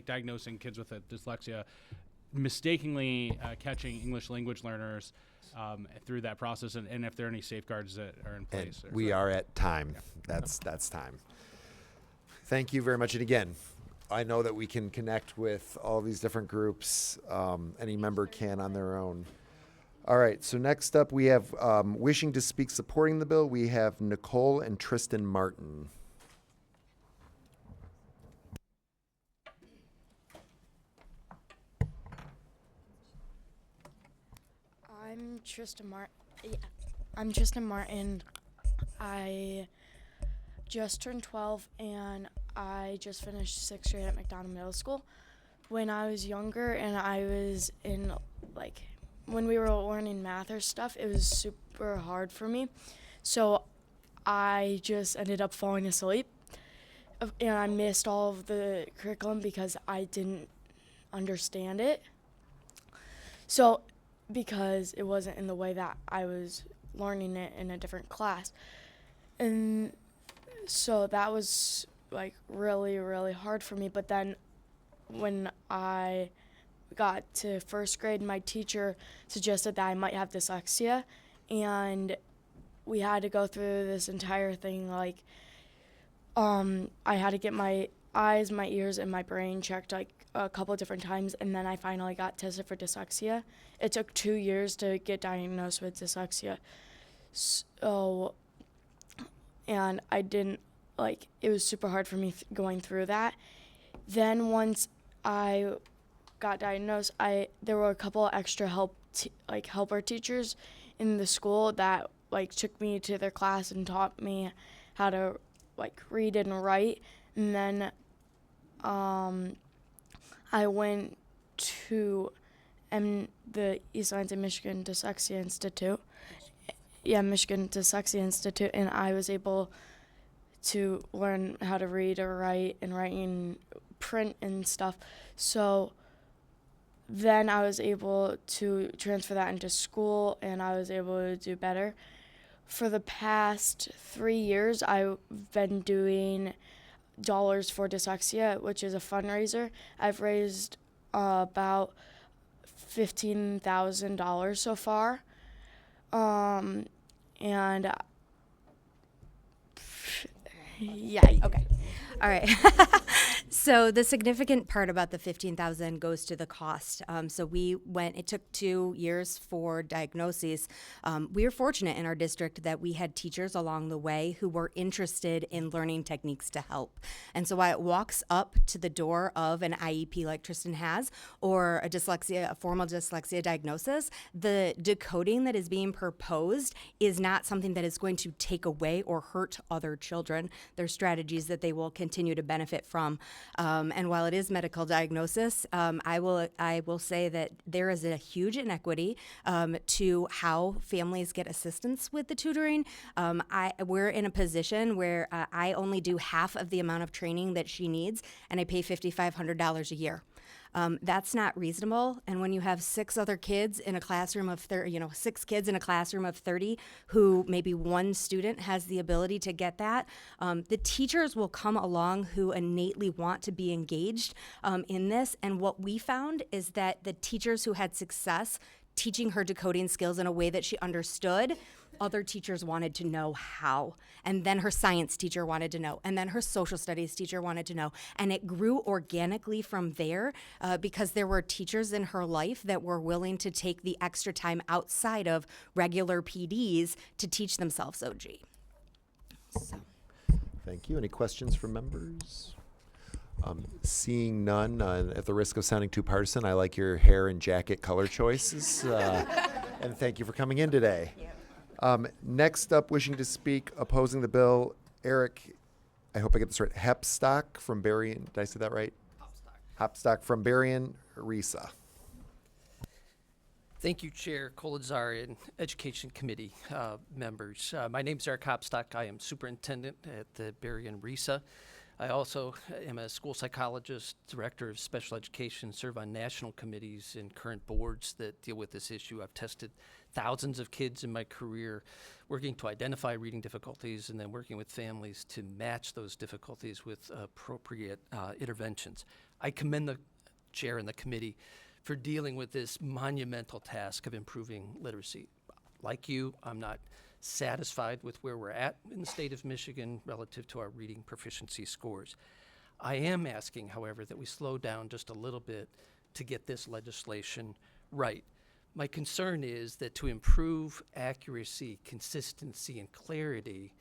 diagnosing kids with dyslexia, mistakenly catching English language learners through that process, and if there are any safeguards that are in place. And we are at time. That's time. Thank you very much. And again, I know that we can connect with all these different groups. Any member can on their own. All right, so next up we have wishing to speak supporting the bill. We have Nicole and Tristan Martin. I'm Tristan Martin. I just turned 12 and I just finished 6th grade at McDonald Middle School. When I was younger and I was in when we were learning math or stuff, it was super hard for me. So I just ended up falling asleep and I missed all of the curriculum because I didn't understand it. So because it wasn't in the way that I was learning it in a different class. And so that was really, really hard for me. But then when I got to 1st grade, my teacher suggested that I might have dyslexia, and we had to go through this entire thing. I had to get my eyes, my ears, and my brain checked a couple of different times, and then I finally got tested for dyslexia. It took 2 years to get diagnosed with dyslexia. So, and I didn't, it was super hard for me going through that. Then once I got diagnosed, there were a couple of extra helper teachers in the school that took me to their class and taught me how to read and write. And then I went to the East Lansing, Michigan Dyslexia Institute. Yeah, Michigan Dyslexia Institute, and I was able to learn how to read or write and writing, print and stuff. So then I was able to transfer that into school, and I was able to do better. For the past 3 years, I've been doing Dollars for Dyslexia, which is a fundraiser. I've raised about $15,000 so far. And yeah. Okay. All right. So the significant part about the $15,000 goes to the cost. It took 2 years for diagnoses. We were fortunate in our district that we had teachers along the way who were interested in learning techniques to help. And so while it walks up to the door of an IEP like Tristan has, or a formal dyslexia diagnosis, the decoding that is being proposed is not something that is going to take away or hurt other children. There's strategies that they will continue to benefit from. And while it is medical diagnosis, I will say that there is a huge inequity to how families get assistance with the tutoring. We're in a position where I only do half of the amount of training that she needs, and I pay $5,500 a year. That's not reasonable. And when you have 6 kids in a classroom of 30, who maybe one student has the ability to get that, the teachers will come along who innately want to be engaged in this. And what we found is that the teachers who had success teaching her decoding skills in a way that she understood, other teachers wanted to know how. And then her science teacher wanted to know. And then her social studies teacher wanted to know. And it grew organically from there because there were teachers in her life that were willing to take the extra time outside of regular PDs to teach themselves OG. Thank you. Any questions from members? Seeing none, at the risk of sounding too partisan, I like your hair and jacket color choices. And thank you for coming in today. Next up, wishing to speak, opposing the bill, Eric, I hope I get this right, Hepstock from Berrien, did I say that right? Hopstock from Berrien, RISA. Thank you, Chair Kolazar and Education Committee members. My name is Eric Hopstock. I am superintendent at the Berrien RISA. I also am a school psychologist, director of special education, serve on national committees and current boards that deal with this issue. I've tested thousands of kids in my career, working to identify reading difficulties and then working with families to match those difficulties with appropriate interventions. I commend the chair and the committee for dealing with this monumental task of improving literacy. Like you, I'm not satisfied with where we're at in the state of Michigan relative to our reading proficiency scores. I am asking, however, that we slow down just a little bit to get this legislation right. My concern is that to improve accuracy, consistency, and clarity,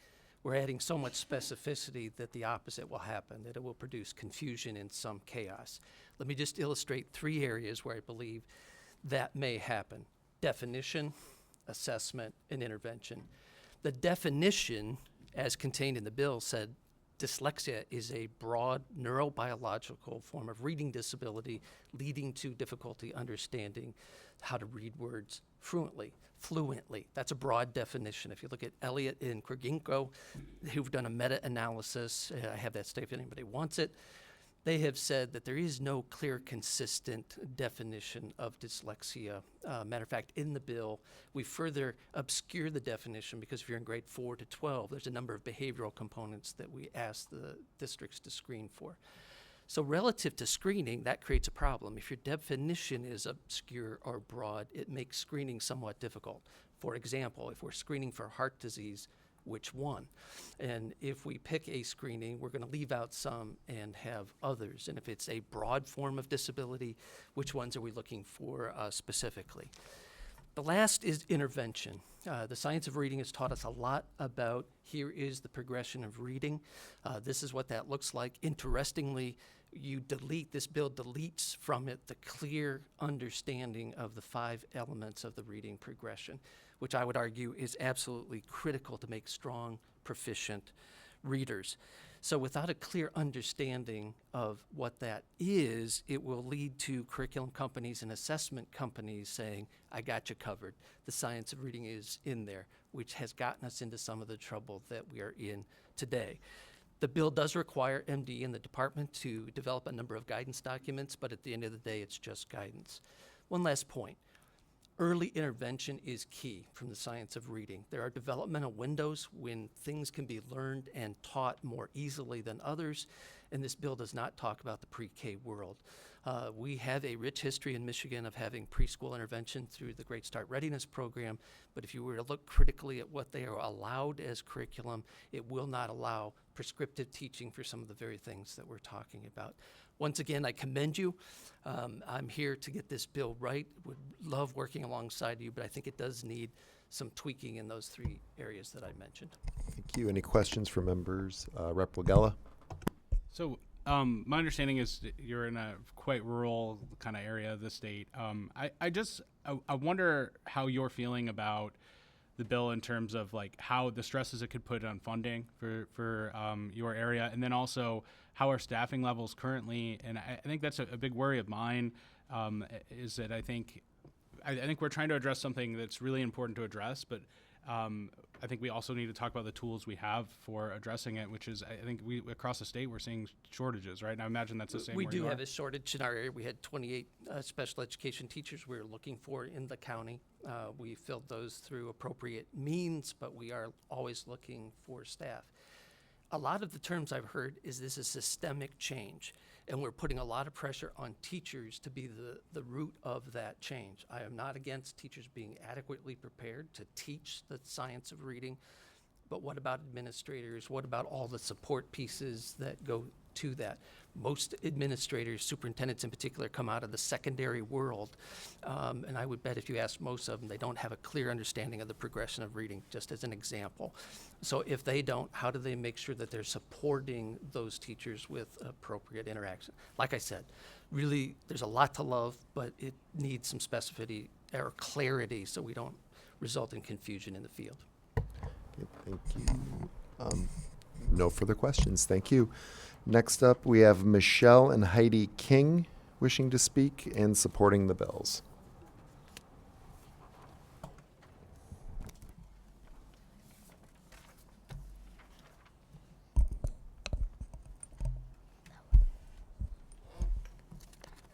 we're adding so much specificity that the opposite will happen, that it will produce confusion and some chaos. Let me just illustrate 3 areas where I believe that may happen: definition, assessment, and intervention. The definition, as contained in the bill, said dyslexia is a broad neurobiological form of reading disability leading to difficulty understanding how to read words fluently. That's a broad definition. If you look at Elliott and Kriginko, who've done a meta-analysis, I have that state if anybody wants it, they have said that there is no clear, consistent definition of dyslexia. Matter of fact, in the bill, we further obscure the definition because if you're in grade 4 to 12, there's a number of behavioral components that we ask the districts to screen for. So relative to screening, that creates a problem. If your definition is obscure or broad, it makes screening somewhat difficult. For example, if we're screening for heart disease, which one? And if we pick a screening, we're going to leave out some and have others. And if it's a broad form of disability, which ones are we looking for specifically? The last is intervention. The science of reading has taught us a lot about here is the progression of reading. This is what that looks like. Interestingly, this bill deletes from it the clear understanding of the 5 elements of the reading progression, which I would argue is absolutely critical to make strong, proficient readers. So without a clear understanding of what that is, it will lead to curriculum companies and assessment companies saying, I got you covered. The science of reading is in there, which has gotten us into some of the trouble that we are in today. The bill does require MD and the department to develop a number of guidance documents, but at the end of the day, it's just guidance. One last point. Early intervention is key from the science of reading. There are developmental windows when things can be learned and taught more easily than others, and this bill does not talk about the pre-K world. We have a rich history in Michigan of having preschool intervention through the Great Start Readiness Program, but if you were to look critically at what they are allowed as curriculum, it will not allow prescriptive teaching for some of the very things that we're talking about. Once again, I commend you. I'm here to get this bill right. Would love working alongside you, but I think it does need some tweaking in those 3 areas that I mentioned. Thank you. Any questions from members? Rep. Wagella? So my understanding is that you're in a quite rural kind of area of the state. I wonder how you're feeling about the bill in terms of like how the stresses it could put on funding for your area, and then also how are staffing levels currently. And I think that's a big worry of mine, is that I think we're trying to address something that's really important to address, but I think we also need to talk about the tools we have for addressing it, which is, I think we across the state, we're seeing shortages, right? And I imagine that's the same We where do you are. have a shortage in our area. We had 28 special education teachers we were looking for in the county. We filled those through appropriate means, but we are always looking for staff. A lot of the terms I've heard is this is systemic change, and we're putting a lot of pressure on teachers to be the root of that change. I am not against teachers being adequately prepared to teach the science of reading, but what about administrators? What about all the support pieces that go to that? Most administrators, superintendents in particular, come out of the secondary world, and I would bet if you ask most of them, they don't have a clear understanding of the progression of reading, just as an example. So if they don't, how do they make sure that they're supporting those teachers with appropriate interaction? Like I said, really, there's a lot to love, but it needs some specificity or clarity so we don't result in confusion in the field. Okay, thank you. No further questions. Thank you. Next up, we have Michelle and Heidi King wishing to speak and supporting the bills.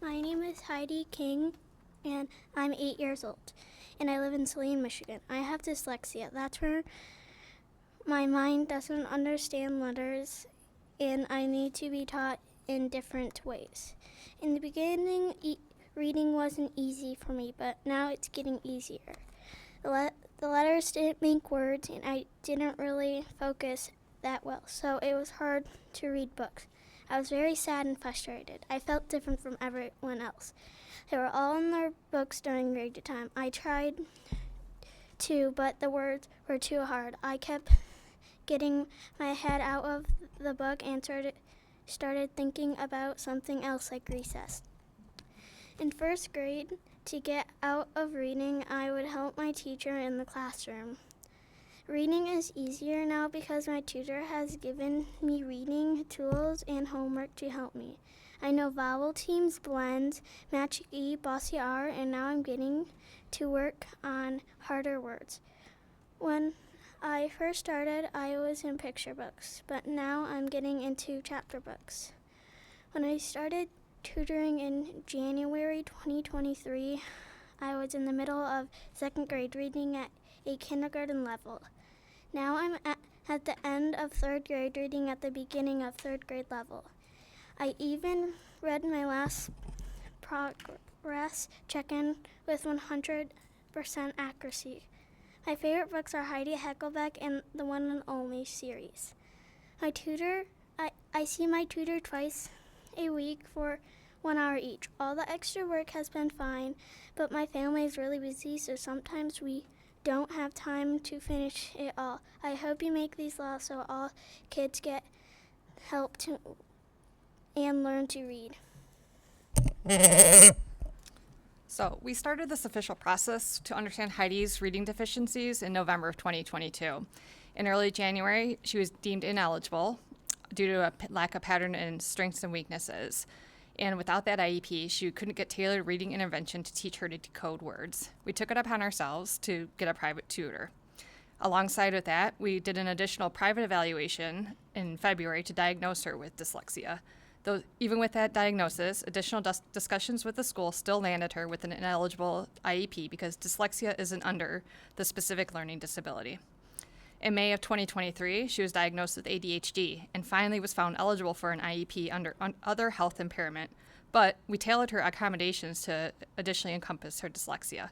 My name is Heidi King, and I'm 8 years old, and I live in Saline, Michigan. I have dyslexia. That's where my mind doesn't understand letters, and I need to be taught in different ways. In the beginning, reading wasn't easy for me, but now it's getting easier. The letters didn't make words, and I didn't really focus that well, so it was hard to read books. I was very sad and frustrated. I felt different from everyone else. They were all in their books during reading time. I tried to, but the words were too hard. I kept getting my head out of the book and started thinking about something else like recess. In first grade, to get out of reading, I would help my teacher in the classroom. Reading is easier now because my tutor has given me reading tools and homework to help me. I know vowel teams, blends, magic E, bossy R, and now I'm getting to work on harder words. When I first started, I was in picture books, but now I'm getting into chapter books. When I started tutoring in January 2023, I was in the middle of second grade reading at a kindergarten level. Now I'm at the end of third grade reading at the beginning of third grade level. I even read my last progress check-in with 100% accuracy. My favorite books are Heidi Heckelbeck and the One and Only series. My tutor, I see my tutor twice a week for 1 hour each. All the extra work has been fine, but my family is really busy, so sometimes we don't have time to finish it all. I hope you make these laws so all kids get help to and learn to read. So we started this official process to understand Heidi's reading deficiencies in November of 2022. In early January, she was deemed ineligible due to a lack of pattern in strengths and weaknesses. And without that IEP, she couldn't get tailored reading intervention to teach her to decode words. We took it upon ourselves to get a private tutor. Alongside with that, we did an additional private evaluation in February to diagnose her with dyslexia. Though even with that diagnosis, additional discussions with the school still landed her with an ineligible IEP because dyslexia isn't under the specific learning disability. In May of 2023, she was diagnosed with ADHD and finally was found eligible for an IEP under other health impairment, but we tailored her accommodations to additionally encompass her dyslexia.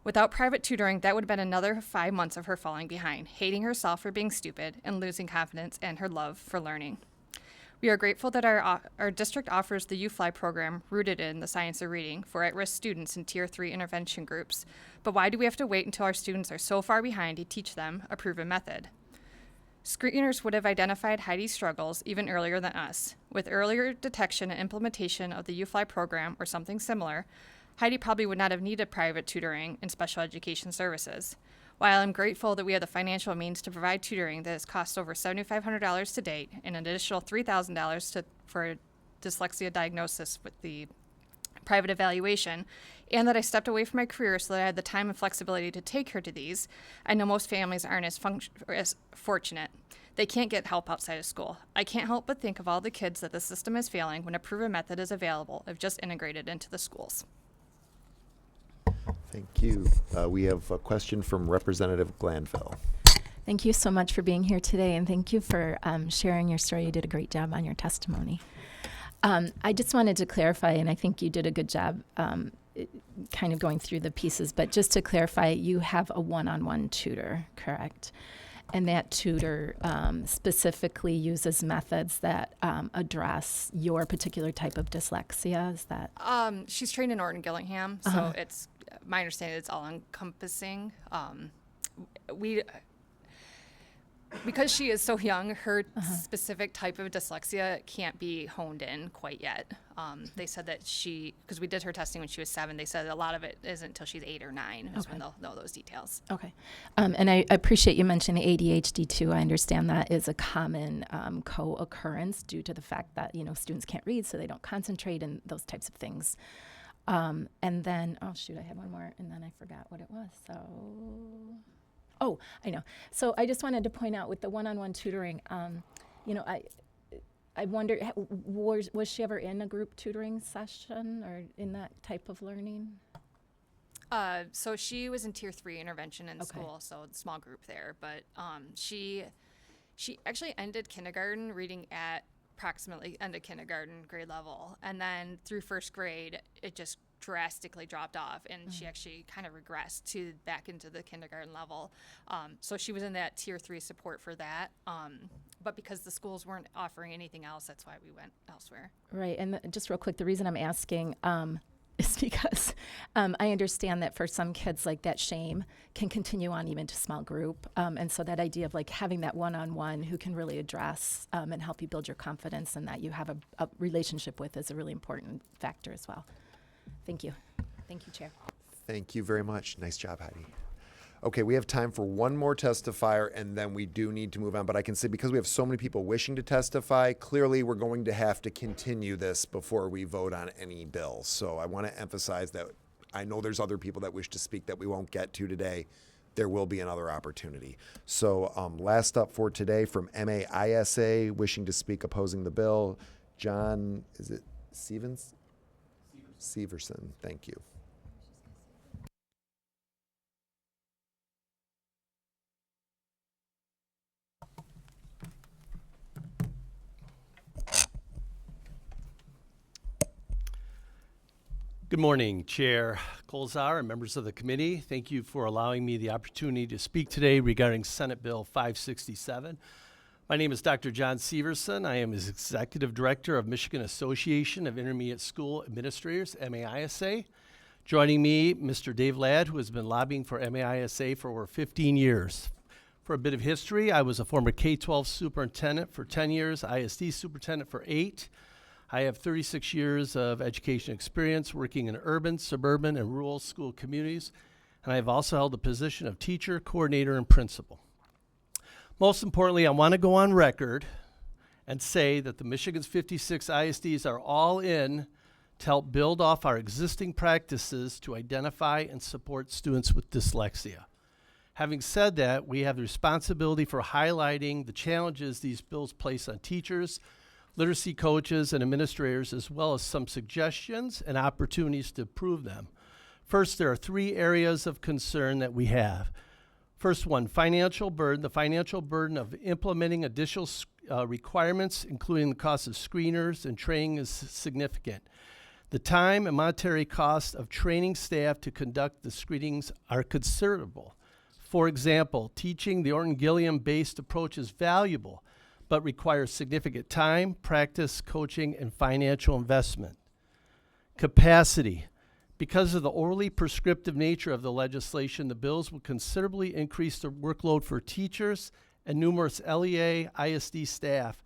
Without private tutoring, that would have been another 5 months of her falling behind, hating herself for being stupid and losing confidence and her love for learning. We are grateful that our district offers the UFly program rooted in the science of reading for at-risk students in Tier 3 intervention groups. But why do we have to wait until our students are so far behind to teach them a proven method? Screeners would have identified Heidi's struggles even earlier than us. With earlier detection and implementation of the UFly program or something similar, Heidi probably would not have needed private tutoring and special education services. While I'm grateful that we have the financial means to provide tutoring that has cost over $7,500 to date and an additional $3,000 for dyslexia diagnosis with the private evaluation, and that I stepped away from my career so that I had the time and flexibility to take her to these, I know most families aren't as fortunate. They can't get help outside of school. I can't help but think of all the kids that the system is failing when a proven method is available if just integrated into the schools. Thank you. We have a question from Representative Glanville. Thank you so much for being here today, and thank you for sharing your story. You did a great job on your testimony. I just wanted to clarify, and I think you did a good job kind of going through the pieces, but just to clarify, you have a one-on-one tutor, correct? And that tutor specifically uses methods that address your particular type of dyslexia, is that? She's trained in Orton Gillingham, so it's my understanding it's all encompassing. Because she is so young, her specific type of dyslexia can't be honed in quite yet. They said that because we did her testing when she was 7, they said a lot of it isn't until she's 8 or 9 is when they'll know those details. Okay. And I appreciate you mentioning ADHD too. I understand that is a common co-occurrence due to the fact that, students can't read, so they don't concentrate and those types of things. And then, I had one more and then I forgot what it was. Oh, I know. So I just wanted to point out with the one-on-one tutoring, I wonder, was she ever in a group tutoring session or in that type of learning? So she was in Tier 3 intervention in school, so small group there. But she actually ended kindergarten reading at approximately end of kindergarten grade level, and then through first grade it just drastically dropped off, and she actually kind of regressed back into the kindergarten level. So she was in that Tier 3 support for that. But because the schools weren't offering anything else, that's why we went elsewhere. Right, and just real quick, the reason I'm asking is because I understand that for some kids, like that shame can continue on even to small group. And so that idea of like having that one-on-one who can really address and help you build your confidence and that you have a relationship with is a really important factor as well. Thank you. Thank you, Chair. Thank you very much. Nice job, Heidi. Okay, we have time for one more testifier, and then we do need to move on. But I can say because we have so many people wishing to testify, clearly we're going to have to continue this before we vote on any bills. So I want to emphasize that I know there's other people that wish to speak that we won't get to today. There will be another opportunity. So last up for today from MAISA, wishing to speak opposing the bill, John, is it Stevens? Severson, thank you. Good morning, Chair Colzar and members of the committee. Thank you for allowing me the opportunity to speak today regarding Senate Bill 567. My name is Dr. John Severson. I am Executive Director of Michigan Association of Intermediate School Administrators, MAISA. Joining me, Mr. Dave Ladd, who has been lobbying for MAISA for over 15 years. For a bit of history, I was a former K-12 superintendent for 10 years, ISD superintendent for 8. I have 36 years of education experience working in urban, suburban, and rural school communities, and I have also held the position of teacher, coordinator, and principal. Most importantly, I want to go on record and say that the Michigan's 56 ISDs are all in to help build off our existing practices to identify and support students with dyslexia. Having said that, we have the responsibility for highlighting the challenges these bills place on teachers, literacy coaches, and administrators, as well as some suggestions and opportunities to improve them. First, there are 3 areas of concern that we have. First one, financial burden. The financial burden of implementing additional requirements, including the cost of screeners and training, is significant. The time and monetary cost of training staff to conduct the screenings are considerable. For example, teaching the Orton-Gilliam-based approach is valuable, but requires significant time, practice, coaching, and financial investment. Capacity. Because of the overly prescriptive nature of the legislation, the bills will considerably increase the workload for teachers and numerous LEA, ISD staff.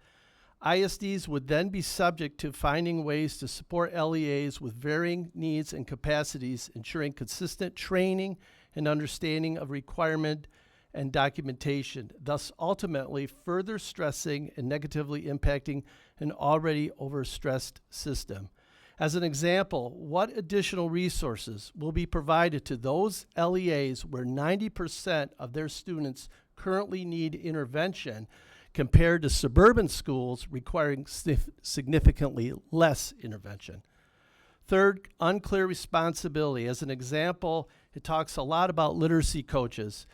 ISDs would then be subject to finding ways to support LEAs with varying needs and capacities, ensuring consistent training and understanding of requirement and documentation, thus ultimately further stressing and negatively impacting an already overstressed system. As an example, what additional resources will be provided to those LEAs where 90% of their students currently need intervention compared to suburban schools requiring significantly less intervention? Third, unclear responsibility. As an example, it talks a lot about literacy coaches.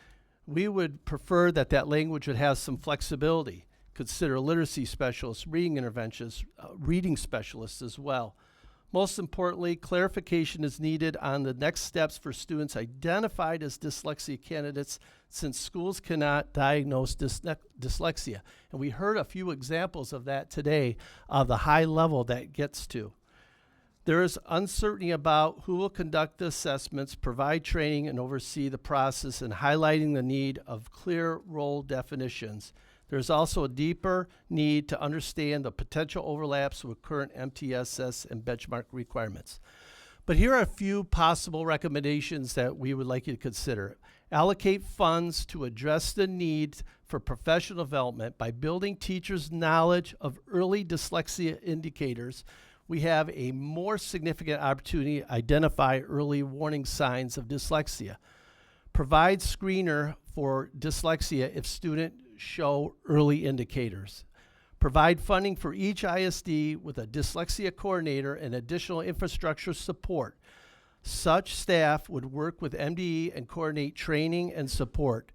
We would prefer that language would have some flexibility. Consider literacy specialists, reading interventionists, reading specialists as well. Most importantly, clarification is needed on the next steps for students identified as dyslexia candidates, since schools cannot diagnose dyslexia. And we heard a few examples of that today, of the high level that gets to. There is uncertainty about who will conduct the assessments, provide training, and oversee the process, and highlighting the need of clear role definitions. There's also a deeper need to understand the potential overlaps with current MTSS and benchmark requirements. But here are a few possible recommendations that we would like you to consider. Allocate funds to address the need for professional development by building teachers' knowledge of early dyslexia indicators. We have a more significant opportunity to identify early warning signs of dyslexia. Provide screener for dyslexia if students show early indicators. Provide funding for each ISD with a dyslexia coordinator and additional infrastructure support. Such staff would work with MDE and coordinate training and support.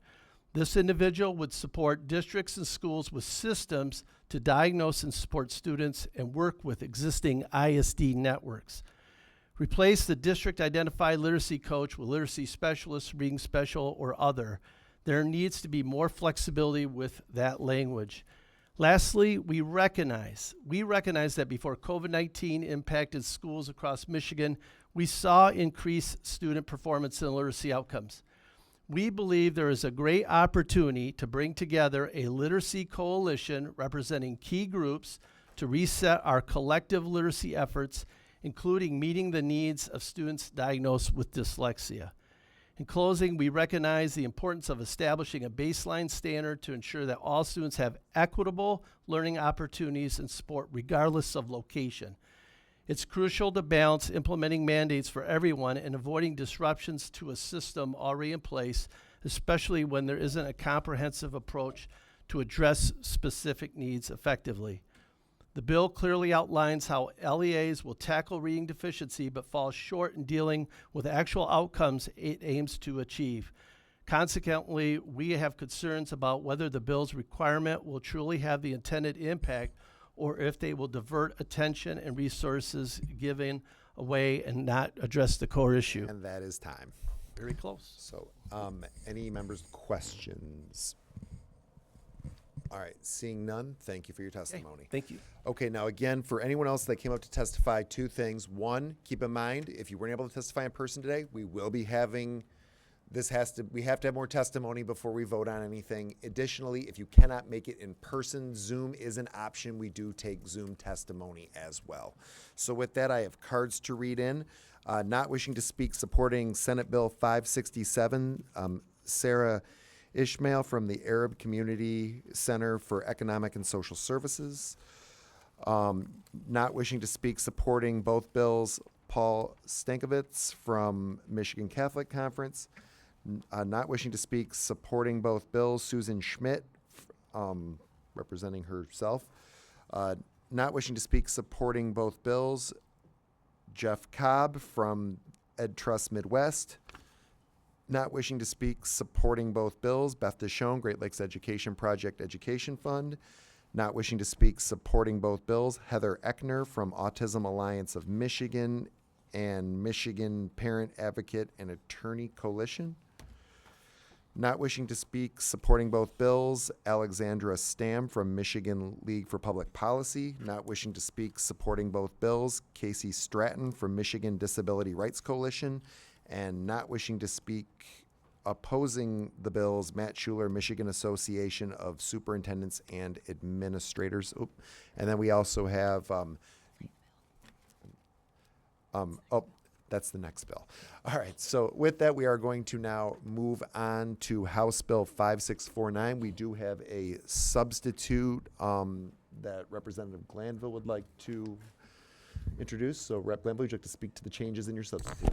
This individual would support districts and schools with systems to diagnose and support students and work with existing ISD networks. Replace the district identified literacy coach with literacy specialist, reading special, or other. There needs to be more flexibility with that language. Lastly, we recognize that before COVID-19 impacted schools across Michigan, we saw increased student performance and literacy outcomes. We believe there is a great opportunity to bring together a literacy coalition representing key groups to reset our collective literacy efforts, including meeting the needs of students diagnosed with dyslexia. In closing, we recognize the importance of establishing a baseline standard to ensure that all students have equitable learning opportunities and support regardless of location. It's crucial to balance implementing mandates for everyone and avoiding disruptions to a system already in place, especially when there isn't a comprehensive approach to address specific needs effectively. The bill clearly outlines how LEAs will tackle reading deficiency but falls short in dealing with actual outcomes it aims to achieve. Consequently, we have concerns about whether the bill's requirement will truly have the intended impact or if they will divert attention and resources given away and not address the core issue. And that is time. Very close. So, any members' questions? All right, seeing none, thank you for your testimony. Okay, thank you. Okay, now again, for anyone else that came up to testify, 2 things. 1, keep in mind, if you weren't able to testify in person today, we will be having, we have to have more testimony before we vote on anything. Additionally, if you cannot make it in person, Zoom is an option. We do take Zoom testimony as well. So with that, I have cards to read in. Not wishing to speak, supporting Senate Bill 567, Sarah Ishmael from the Arab Community Center for Economic and Social Services. Not wishing to speak, supporting both bills, Paul Stankovitz from Michigan Catholic Conference. Not wishing to speak, supporting both bills, Susan Schmidt, representing herself. Not wishing to speak, supporting both bills, Jeff Cobb from Ed Trust Midwest. Not wishing to speak, supporting both bills, Beth Deschone, Great Lakes Education Project Education Fund. Not wishing to speak, supporting both bills, Heather Eckner from Autism Alliance of Michigan and Michigan Parent Advocate and Attorney Coalition. Not wishing to speak, supporting both bills, Alexandra Stam from Michigan League for Public Policy. Not wishing to speak, supporting both bills, Casey Stratton from Michigan Disability Rights Coalition. And not wishing to speak, opposing the bills, Matt Schuler, Michigan Association of Superintendents and Administrators. Oop. And then we also have, that's the next bill. All right, so with that, we are going to now move on to House Bill 5649. We do have a substitute that Representative Glanville would like to introduce. So Rep. Glanville, would you like to speak to the changes in your substitute?